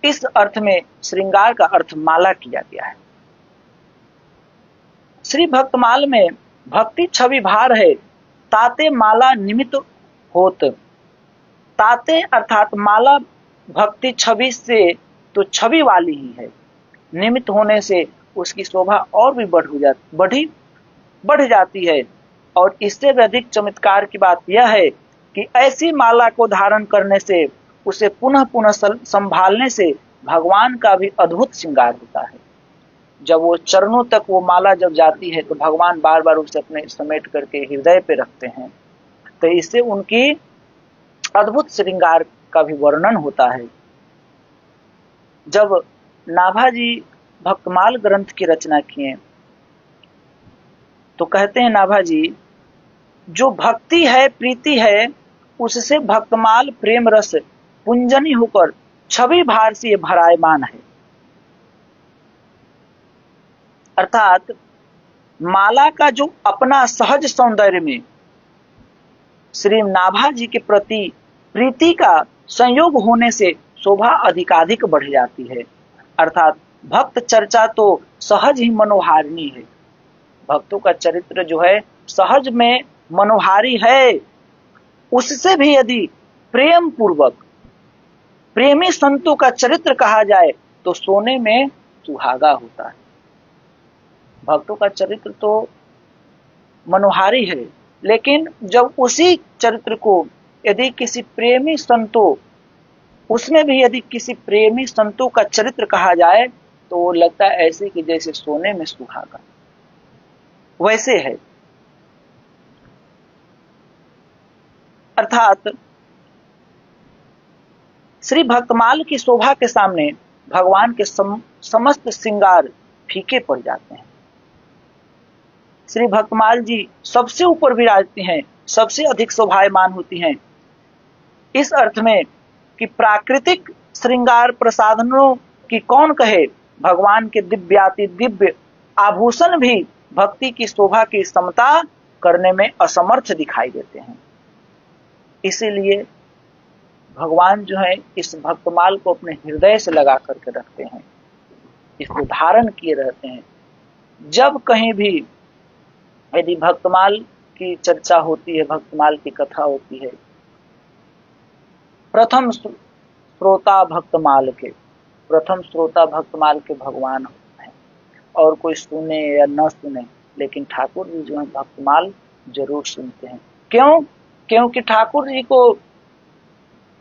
इस अर्थ में श्रृंगार का अर्थ माला किया गया है। श्री भक्तमाल में भक्ति छवि भार है, ताते माला निमित्त होत। ताते अर्थात माला भक्ति छवि से तो छवि वाली ही है, निमित्त होने से उसकी शोभा और भी बढ़ जाती है। और इससे भी अधिक चमत्कार की बात यह है कि ऐसी माला को धारण करने से, उसे पुनः पुनः संभालने से भगवान का भी अद्भुत श्रृंगार होता है। जब वो चरणों तक वो माला जब जाती है तो भगवान बार बार उसे अपने समेट करके हृदय पे रखते हैं, तो इससे उनकी अद्भुत श्रृंगार का भी वर्णन होता है। जब नाभाजी भक्तमाल ग्रंथ की रचना किए तो कहते हैं नाभाजी, जो भक्ति है प्रीति है उससे भक्तमाल प्रेम रस पुंजनी होकर छवि भार से भरायमान है। अर्थात माला का जो अपना सहज सौंदर्य में श्री नाभाजी के प्रति प्रीति का संयोग होने से शोभा अधिकाधिक बढ़ जाती है। अर्थात भक्त चर्चा तो सहज ही मनोहारिणी है। भक्तों का चरित्र जो है सहज में मनोहारी है, उससे भी यदि प्रेम पूर्वक प्रेमी संतों का चरित्र कहा जाए तो सोने में सुहागा होता है। भक्तों का चरित्र तो मनोहारी है, लेकिन जब उसी चरित्र को यदि किसी प्रेमी संतों उसमें भी यदि किसी प्रेमी संतों का चरित्र कहा जाए तो वो लगता है ऐसे कि जैसे सोने में सुहागा, वैसे है। अर्थात श्री भक्तमाल की शोभा के सामने भगवान के समस्त श्रृंगार फीके पड़ जाते हैं। श्री भक्तमाल जी सबसे ऊपर विराजती हैं, सबसे अधिक शोभायमान होती हैं, इस अर्थ में कि प्राकृतिक श्रृंगार प्रसाधनों की कौन कहे, भगवान के दिव्याति दिव्य आभूषण भी भक्ति की शोभा की समता करने में असमर्थ दिखाई देते हैं। इसीलिए भगवान जो है इस भक्तमाल को अपने हृदय से लगा करके रखते हैं, इसको धारण किए रहते हैं। जब कहीं भी यदि भक्तमाल की चर्चा होती है, भक्तमाल की कथा होती है, प्रथम श्रोता भक्तमाल के भगवान हैं, और कोई सुने या न सुने, लेकिन ठाकुर जी जो है भक्तमाल जरूर सुनते हैं। क्यों? क्योंकि ठाकुर जी को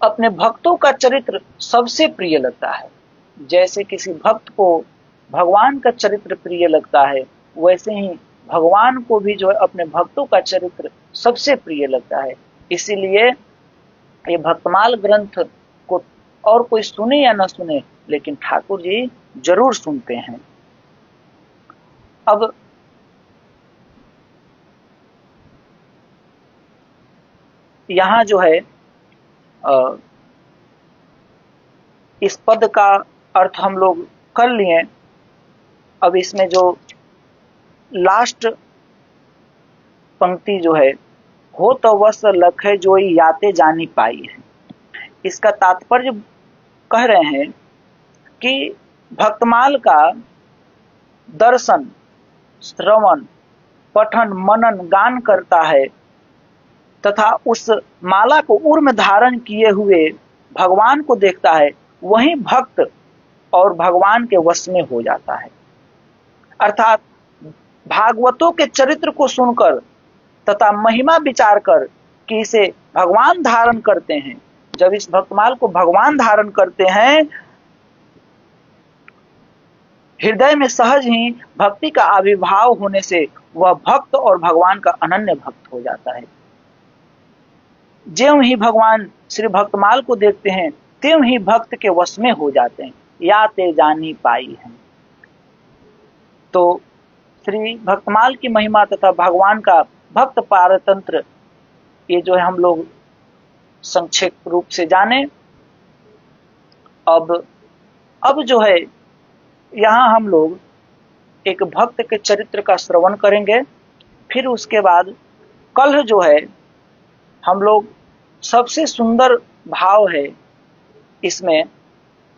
अपने भक्तों का चरित्र सबसे प्रिय लगता है। जैसे किसी भक्त को भगवान का चरित्र प्रिय लगता है, वैसे ही भगवान को भी जो है अपने भक्तों का चरित्र सबसे प्रिय लगता है। इसीलिए ये भक्तमाल ग्रंथ को और कोई सुने या न सुने, लेकिन ठाकुर जी जरूर सुनते हैं। अब यहाँ जो है इस पद का अर्थ हम लोग कर लिए। अब इसमें जो लास्ट पंक्ति जो है, हो तो वस लखे जोई याते जानी पाई है, इसका तात्पर्य कह रहे हैं कि भक्तमाल का दर्शन, श्रवण, पठन, मनन, गान करता है तथा उस माला को उर्म धारण किए हुए भगवान को देखता है, वही भक्त और भगवान के वश में हो जाता है। अर्थात भागवतों के चरित्र को सुनकर तथा महिमा विचार कर कि इसे भगवान धारण करते हैं, जब इस भक्तमाल को भगवान धारण करते हैं, हृदय में सहज ही भक्ति का आविर्भाव होने से वह भक्त और भगवान का अनन्य भक्त हो जाता है। ज्यों ही भगवान श्री भक्तमाल को देखते हैं त्यों ही भक्त के वश में हो जाते हैं, या ते जानी पाई है। तो श्री भक्तमाल की महिमा तथा भगवान का भक्त पारतंत्र, ये जो है हम लोग संक्षेप रूप से जाने। अब जो है यहाँ हम लोग एक भक्त के चरित्र का श्रवण करेंगे। फिर उसके बाद कल जो है हम लोग सबसे सुंदर भाव है इसमें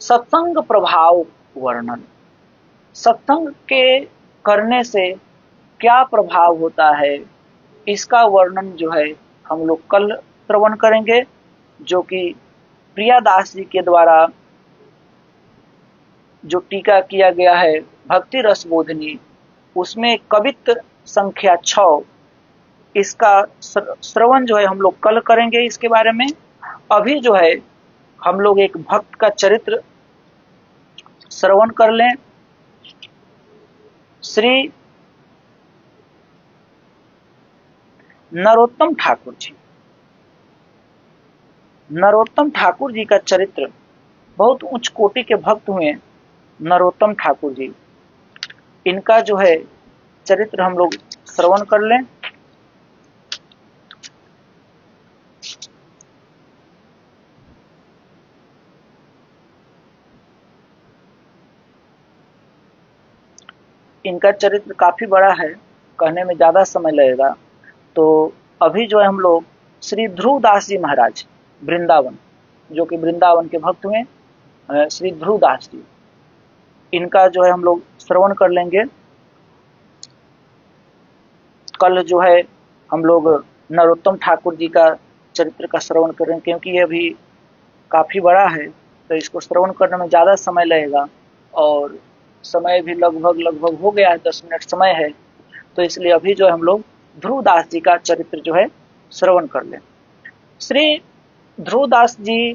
सत्संग प्रभाव वर्णन। सत्संग के करने से क्या प्रभाव होता है, इसका वर्णन जो है हम लोग कल श्रवण करेंगे, जो कि प्रियादास जी के द्वारा जो टीका किया गया है भक्ति रस बोधनी, उसमें कवित्त संख्या 6, इसका श्रवण जो है हम लोग कल करेंगे इसके बारे में। अभी जो है हम लोग एक भक्त का चरित्र श्रवण कर लें। श्री नरोत्तम ठाकुर जी। नरोत्तम ठाकुर जी का चरित्र, बहुत उच्च कोटि के भक्त हुए नरोत्तम ठाकुर जी, इनका जो है चरित्र हम लोग श्रवण कर लें। इनका चरित्र काफी बड़ा है, कहने में ज्यादा समय लगेगा। तो अभी जो है हम लोग श्री ध्रुवदास जी महाराज वृंदावन, जो कि वृंदावन के भक्त हुए श्री ध्रुवदास जी, इनका जो है हम लोग श्रवण कर लेंगे। कल जो है हम लोग नरोत्तम ठाकुर जी का चरित्र का श्रवण करें, क्योंकि ये अभी काफी बड़ा है तो इसको श्रवण करने में ज्यादा समय लगेगा और समय भी लगभग हो गया है, 10 मिनट समय है। तो इसलिए अभी जो है हम लोग ध्रुवदास जी का चरित्र जो है श्रवण कर लें। श्री ध्रुवदास जी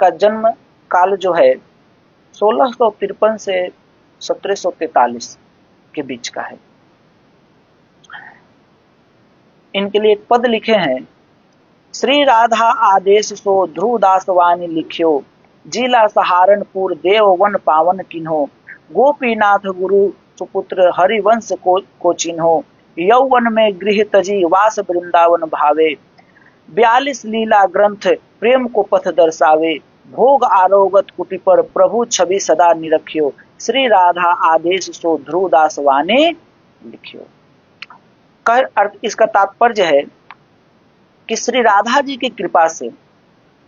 का जन्म काल जो है 1653 से 1743 के बीच का है। इनके लिए एक पद लिखे हैं, श्री राधा आदेश सो ध्रुवदास वाणी लिख्यो, जिला सहारनपुर देव वन पावन किन्हो, गोपीनाथ गुरु सुपुत्र हरिवंश को चिन्हो, यौवन में गृह तजी वास वृंदावन भावे, 42 लीला ग्रंथ प्रेम को पथ दर्शावे, भोग आरोगत कुटी पर प्रभु छवि सदा निरख्यो, श्री राधा आदेश सो ध्रुवदास वाणी लिख्यो। इसका तात्पर्य है कि श्री राधा जी की कृपा से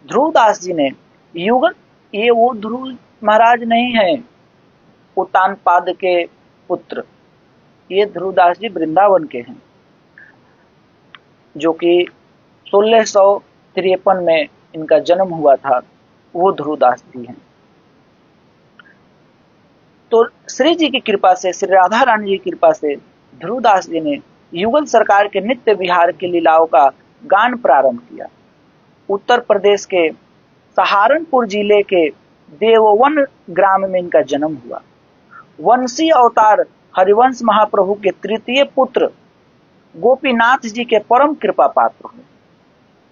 ध्रुवदास जी ने युगल, ये वो ध्रुव महाराज नहीं है उत्तानपाद के पुत्र, ये ध्रुवदास जी वृंदावन के हैं, जो कि 1653 में इनका जन्म हुआ था, वो ध्रुवदास जी हैं। तो श्री जी की कृपा से, श्री राधा रानी जी की कृपा से ध्रुवदास जी ने युगल सरकार के नित्य विहार की लीलाओं का गान प्रारंभ किया। उत्तर प्रदेश के सहारनपुर जिले के देववन ग्राम में इनका जन्म हुआ। वंशी अवतार हरिवंश महाप्रभु के तृतीय पुत्र गोपीनाथ जी के परम कृपा पात्र हुए।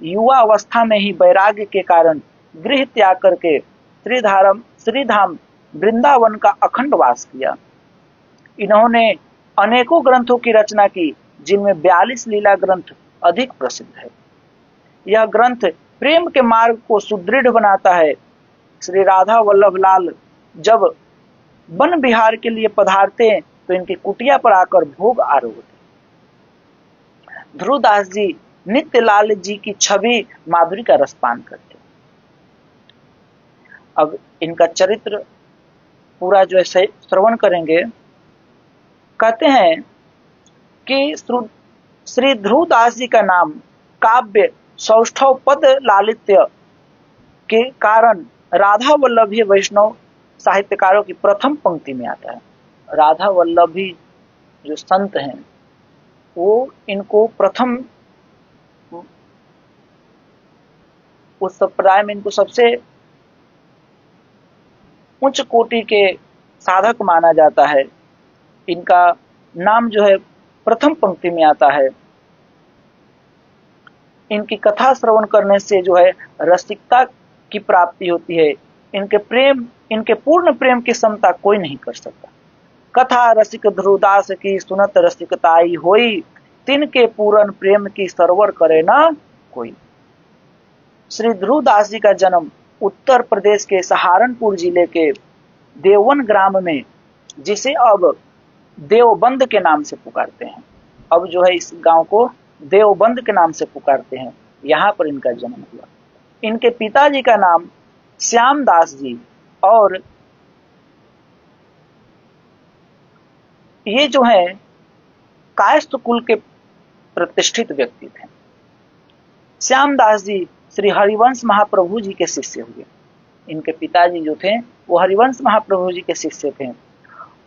युवा अवस्था में ही वैराग्य के कारण गृह त्याग करके श्रीधाम वृंदावन का अखंड वास किया। इन्होंने अनेकों ग्रंथों की रचना की, जिनमें 42 लीला ग्रंथ अधिक प्रसिद्ध है। यह ग्रंथ प्रेम के मार्ग को सुदृढ़ बनाता है। श्री राधा वल्लभ लाल जब वन विहार के लिए पधारते हैं तो इनकी कुटिया पर आकर भोग आरोहते। ध्रुवदास जी नित्य लाल जी की छवि माधुरी का रसपान करते। अब इनका चरित्र पूरा जो है श्रवण करेंगे। कहते हैं कि श्री ध्रुवदास जी का नाम काव्य सौष्ठव पद लालित्य के कारण राधा वल्लभी वैष्णव साहित्यकारों की प्रथम पंक्ति में आता है। राधा वल्लभी जो संत हैं वो इनको प्रथम, उस संप्रदाय में इनको सबसे उच्च कोटि के साधक माना जाता है। इनका नाम जो है प्रथम पंक्ति में आता है। इनकी कथा श्रवण करने से जो है रसिकता की प्राप्ति होती है। इनके पूर्ण प्रेम की क्षमता कोई नहीं कर सकता। कथा रसिक ध्रुवदास की सुनत रसिकताई होई, तिनके पूर्ण प्रेम की सरवर करे ना कोई। श्री ध्रुवदास जी का जन्म उत्तर प्रदेश के सहारनपुर जिले के देववन ग्राम में, जिसे अब देवबंद के नाम से पुकारते हैं, अब जो है इस गांव को देवबंद के नाम से पुकारते हैं, यहाँ पर इनका जन्म हुआ। इनके पिताजी का नाम श्यामदास जी और ये जो है कायस्थ कुल के प्रतिष्ठित व्यक्ति थे। श्यामदास जी श्री हरिवंश महाप्रभु जी के शिष्य हुए। इनके पिताजी जो थे वो हरिवंश महाप्रभु जी के शिष्य थे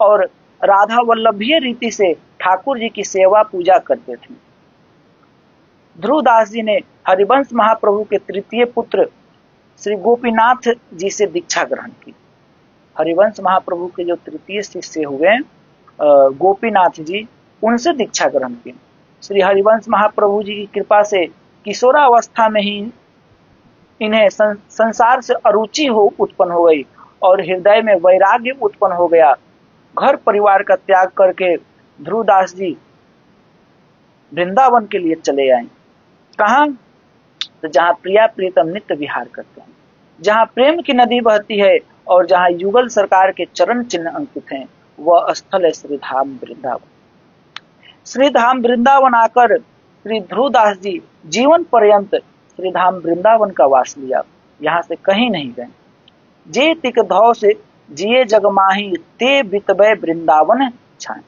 और राधा वल्लभीय रीति से ठाकुर जी की सेवा पूजा करते थे। ध्रुवदास जी ने हरिवंश महाप्रभु के तृतीय पुत्र श्री गोपीनाथ जी से दीक्षा ग्रहण की। हरिवंश महाप्रभु के जो तृतीय शिष्य हुए गोपीनाथ जी, उनसे दीक्षा ग्रहण की। श्री हरिवंश महाप्रभु जी की कृपा से किशोरावस्था में ही इन्हें संसार से अरुचि उत्पन्न हो गई और हृदय में वैराग्य उत्पन्न हो गया। घर परिवार का त्याग करके ध्रुवदास जी वृंदावन के लिए चले आए। कहाँ? तो जहाँ प्रिया प्रीतम नित्य विहार करते हैं, जहाँ प्रेम की नदी बहती है और जहाँ युगल सरकार के चरण चिन्ह अंकित हैं, वह स्थल है श्रीधाम वृंदावन। श्रीधाम वृंदावन आकर श्री ध्रुवदास जी जीवन पर्यंत श्रीधाम वृंदावन का वास लिया, यहाँ से कहीं नहीं गए। जे तिक धौ से जिये जगमाही, ते बितबे वृंदावन छाई।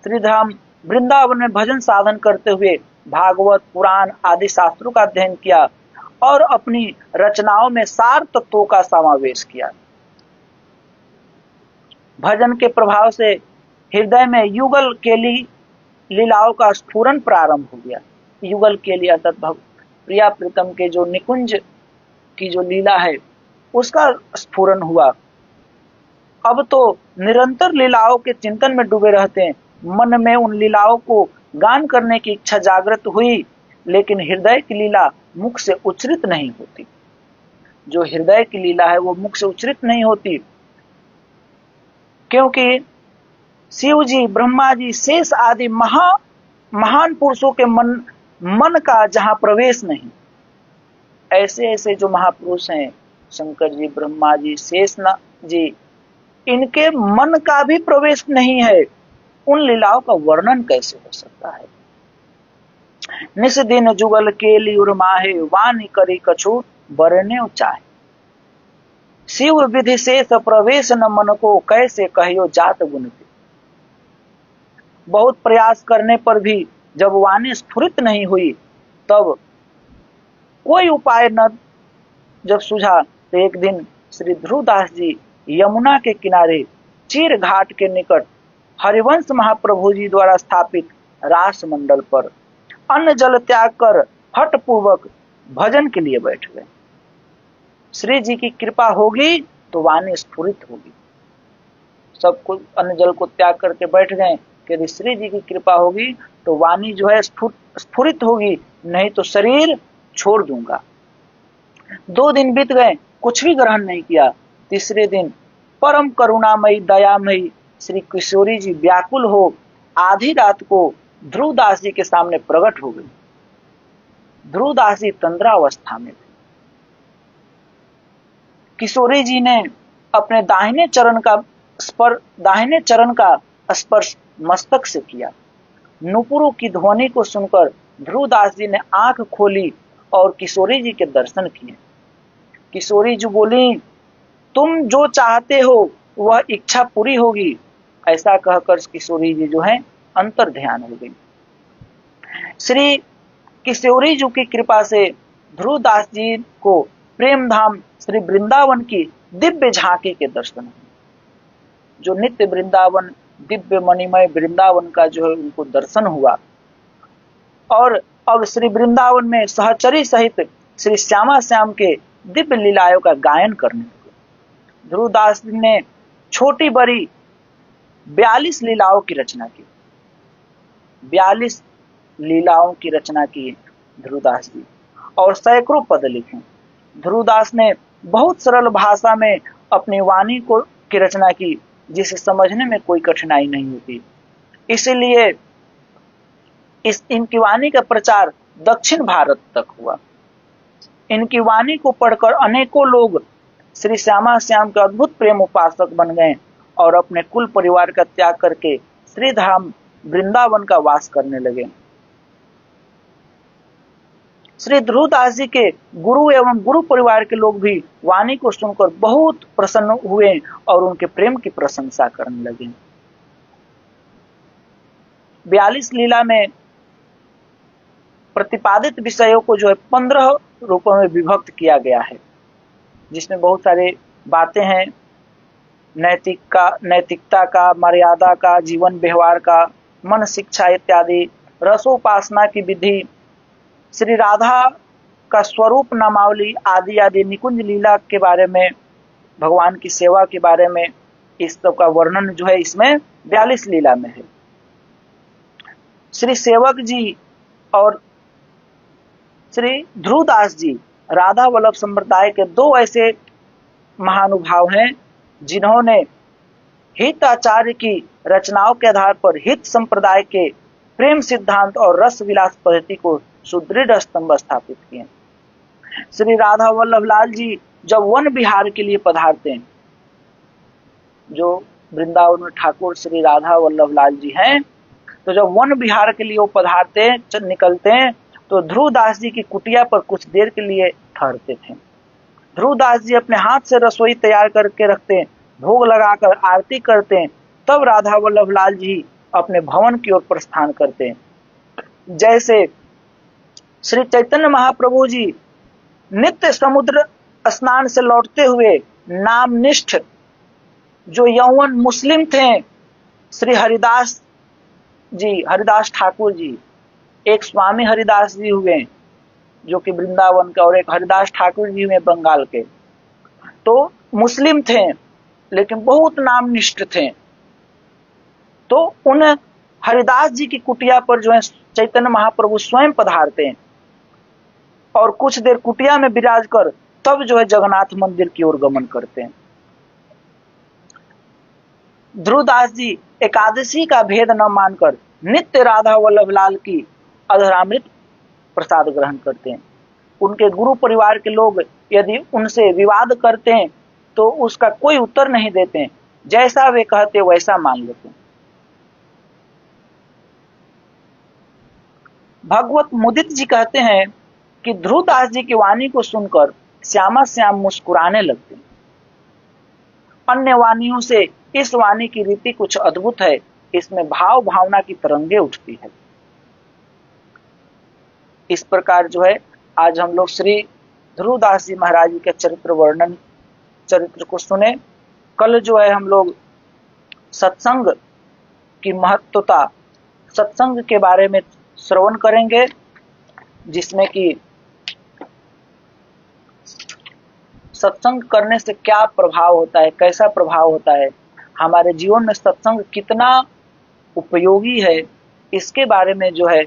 श्रीधाम वृंदावन में भजन साधन करते हुए भागवत पुराण आदि शास्त्रों का अध्ययन किया और अपनी रचनाओं में सार तत्वों का समावेश किया। भजन के प्रभाव से हृदय में युगल केली लीलाओं का स्फुरन प्रारंभ हो गया। युगल केली अर्थात प्रिया प्रीतम के जो निकुंज की जो लीला है उसका स्फुरन हुआ। अब तो निरंतर लीलाओं के चिंतन में डूबे रहते हैं। मन में उन लीलाओं को गान करने की इच्छा जागृत हुई, लेकिन हृदय की लीला मुख से उच्चरित नहीं होती। जो हृदय की लीला है वो मुख से उच्चरित नहीं होती, क्योंकि शिव जी, ब्रह्मा जी, शेष आदि महान पुरुषों के मन का जहां प्रवेश नहीं, ऐसे ऐसे जो महापुरुष हैं, शंकर जी, ब्रह्मा जी, शेषनाग जी, इनके मन का भी प्रवेश नहीं है। उन लीलाओं का वर्णन कैसे हो सकता है। निस दिन जुगल केली उर्माहे, वाणी करी कछु बरने चाहे। शिव विधि शेष प्रवेश न मन को, कैसे कहियो जात गुण के। बहुत प्रयास करने पर भी जब वाणी स्फुरित नहीं हुई, तब कोई उपाय न जब सूझा, तो एक दिन श्री ध्रुवदास जी यमुना के किनारे चीर घाट के निकट हरिवंश महाप्रभु जी द्वारा स्थापित रास मंडल पर अन्न जल त्याग कर हठ पूर्वक भजन के लिए बैठ गए। श्री जी की कृपा होगी तो वाणी स्फुरित होगी। सब कुछ अन्न जल को त्याग करके बैठ गए कि यदि श्री जी की कृपा होगी तो वाणी जो है स्फुरित होगी, नहीं तो शरीर छोड़ दूंगा। 2 दिन बीत गए, कुछ भी ग्रहण नहीं किया। तीसरे दिन परम करुणामयी दयामयी श्री किशोरी जी व्याकुल हो आधी रात को ध्रुवदास जी के सामने प्रकट हो गई। ध्रुवदास जी तंद्रावस्था में थे। किशोरी जी ने अपने दाहिने चरण का स्पर्श मस्तक से किया। नुपुरों की ध्वनि को सुनकर ध्रुवदास जी ने आंख खोली और किशोरी जी के दर्शन किए। किशोरी जी बोली, तुम जो चाहते हो वह इच्छा पूरी होगी। ऐसा कहकर किशोरी जी जो है अंतर ध्यान हो गई। श्री किशोरी जी की कृपा से ध्रुवदास जी को प्रेम धाम श्री वृंदावन की दिव्य झांकी के दर्शन हुए। जो नित्य वृंदावन, दिव्य मणिमय वृंदावन का जो है उनको दर्शन हुआ। और अब श्री वृंदावन में सहचरी सहित श्री श्यामा श्याम के दिव्य लीलाओं का गायन करने लगे। ध्रुवदास ने छोटी बड़ी 42 लीलाओं की रचना की। 42 लीलाओं की रचना की ध्रुवदास जी और सैकड़ों पद लिखे। ध्रुवदास ने बहुत सरल भाषा में अपनी वाणी की रचना की, जिसे समझने में कोई कठिनाई नहीं होती। इसलिए इनकी वाणी का प्रचार दक्षिण भारत तक हुआ। इनकी वाणी को पढ़कर अनेकों लोग श्री श्यामा श्याम के अद्भुत प्रेम उपासक बन गए और अपने कुल परिवार का त्याग करके श्रीधाम वृंदावन का वास करने लगे। श्री ध्रुवदास जी के गुरु एवं गुरु परिवार के लोग भी वाणी को सुनकर बहुत प्रसन्न हुए और उनके प्रेम की प्रशंसा करने लगे। 42 लीला में प्रतिपादित विषयों को जो है 15 रूपों में विभक्त किया गया है, जिसमें बहुत सारे बातें हैं। नैतिकता का, मर्यादा का, जीवन व्यवहार का, मन शिक्षा इत्यादि, रसोपासना की विधि, श्री राधा का स्वरूप नामावली आदि आदि, निकुंज लीला के बारे में, भगवान की सेवा के बारे में, इस सब का वर्णन जो है इसमें 42 लीला में है। श्री सेवक जी और श्री ध्रुवदास जी राधा वल्लभ संप्रदाय के 2 ऐसे महानुभाव हैं जिन्होंने हित आचार्य की रचनाओं के आधार पर हित संप्रदाय के प्रेम सिद्धांत और रस विलास पद्धति को सुदृढ़ स्तंभ स्थापित किए। श्री राधा वल्लभ लाल जी जब वन विहार के लिए पधारते हैं, जो वृंदावन में ठाकुर श्री राधा वल्लभ लाल जी हैं, तो जब वन विहार के लिए वो पधारते निकलते हैं तो ध्रुवदास जी की कुटिया पर कुछ देर के लिए ठहरते थे। ध्रुवदास जी अपने हाथ से रसोई तैयार करके रखते हैं, भोग लगाकर आरती करते हैं। तब राधा वल्लभ लाल जी अपने भवन की ओर प्रस्थान करते हैं। जैसे श्री चैतन्य महाप्रभु जी नित्य समुद्र स्नान से लौटते हुए नामनिष्ठ जो यौवन मुस्लिम थे, श्री हरिदास जी, हरिदास ठाकुर जी, एक स्वामी हरिदास जी हुए जो कि वृंदावन के, और एक हरिदास ठाकुर जी हुए बंगाल के, तो मुस्लिम थे लेकिन बहुत नामनिष्ठ थे। तो उन हरिदास जी की कुटिया पर जो है चैतन्य महाप्रभु स्वयं पधारते हैं और कुछ देर कुटिया में विराज कर तब जो है जगन्नाथ मंदिर की ओर गमन करते हैं। ध्रुवदास जी एकादशी का भेद न मानकर नित्य राधा वल्लभ लाल की अधरामृत प्रसाद ग्रहण करते हैं। उनके गुरु परिवार के लोग यदि उनसे विवाद करते हैं तो उसका कोई उत्तर नहीं देते हैं, जैसा वे कहते वैसा मान लेते हैं। भगवत मुदित जी कहते हैं कि ध्रुवदास जी की वाणी को सुनकर श्यामा श्याम मुस्कुराने लगते हैं। अन्य वाणियों से इस वाणी की रीति कुछ अद्भुत है, इसमें भाव भावना की तरंगे उठती है। इस प्रकार जो है आज हम लोग श्री ध्रुवदास जी महाराज जी के चरित्र को सुने। कल जो है हम लोग सत्संग की महत्वता, सत्संग के बारे में श्रवण करेंगे, जिसमें कि सत्संग करने से क्या प्रभाव होता है, कैसा प्रभाव होता है, हमारे जीवन में सत्संग कितना उपयोगी है, इसके बारे में जो है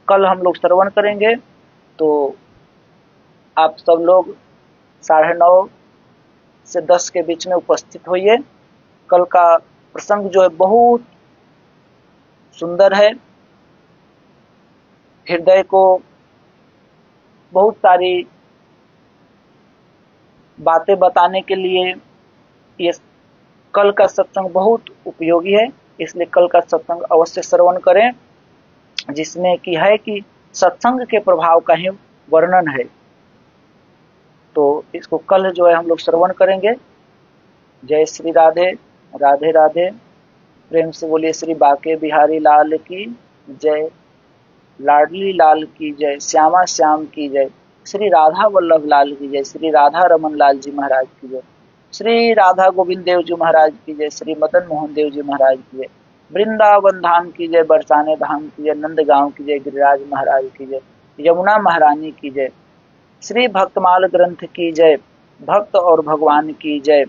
कल हम लोग श्रवण करेंगे। तो आप सब लोग 9:30 से 10 के बीच में उपस्थित होइए। कल का प्रसंग जो है बहुत सुंदर है, हृदय को बहुत सारी बातें बताने के लिए ये कल का सत्संग बहुत उपयोगी है, इसलिए कल का सत्संग अवश्य श्रवण करें, जिसमें कि है कि सत्संग के प्रभाव का ही वर्णन है। तो इसको कल जो है हम लोग श्रवण करेंगे। जय श्री राधे, राधे राधे। प्रेम से बोलिए श्री बाके बिहारी लाल की जय, लाडली लाल की जय, श्यामा श्याम की जय, श्री राधा वल्लभ लाल की जय, श्री राधा रमन लाल जी महाराज की जय, श्री राधा गोविंद देव जी महाराज की जय, श्री मदन मोहन देव जी महाराज की जय, वृंदावन धाम की जय, बरसाने धाम की जय, नंदगांव की जय, गिरिराज महाराज की जय, यमुना महारानी की जय, श्री भक्तमाल ग्रंथ की जय, भक्त और भगवान की जय,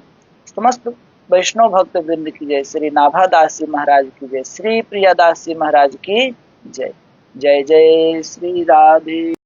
समस्त वैष्णव भक्त वृंद की जय, श्री नाभादास जी महाराज की जय, श्री प्रियादास जी महाराज की जय। जय जय श्री राधे।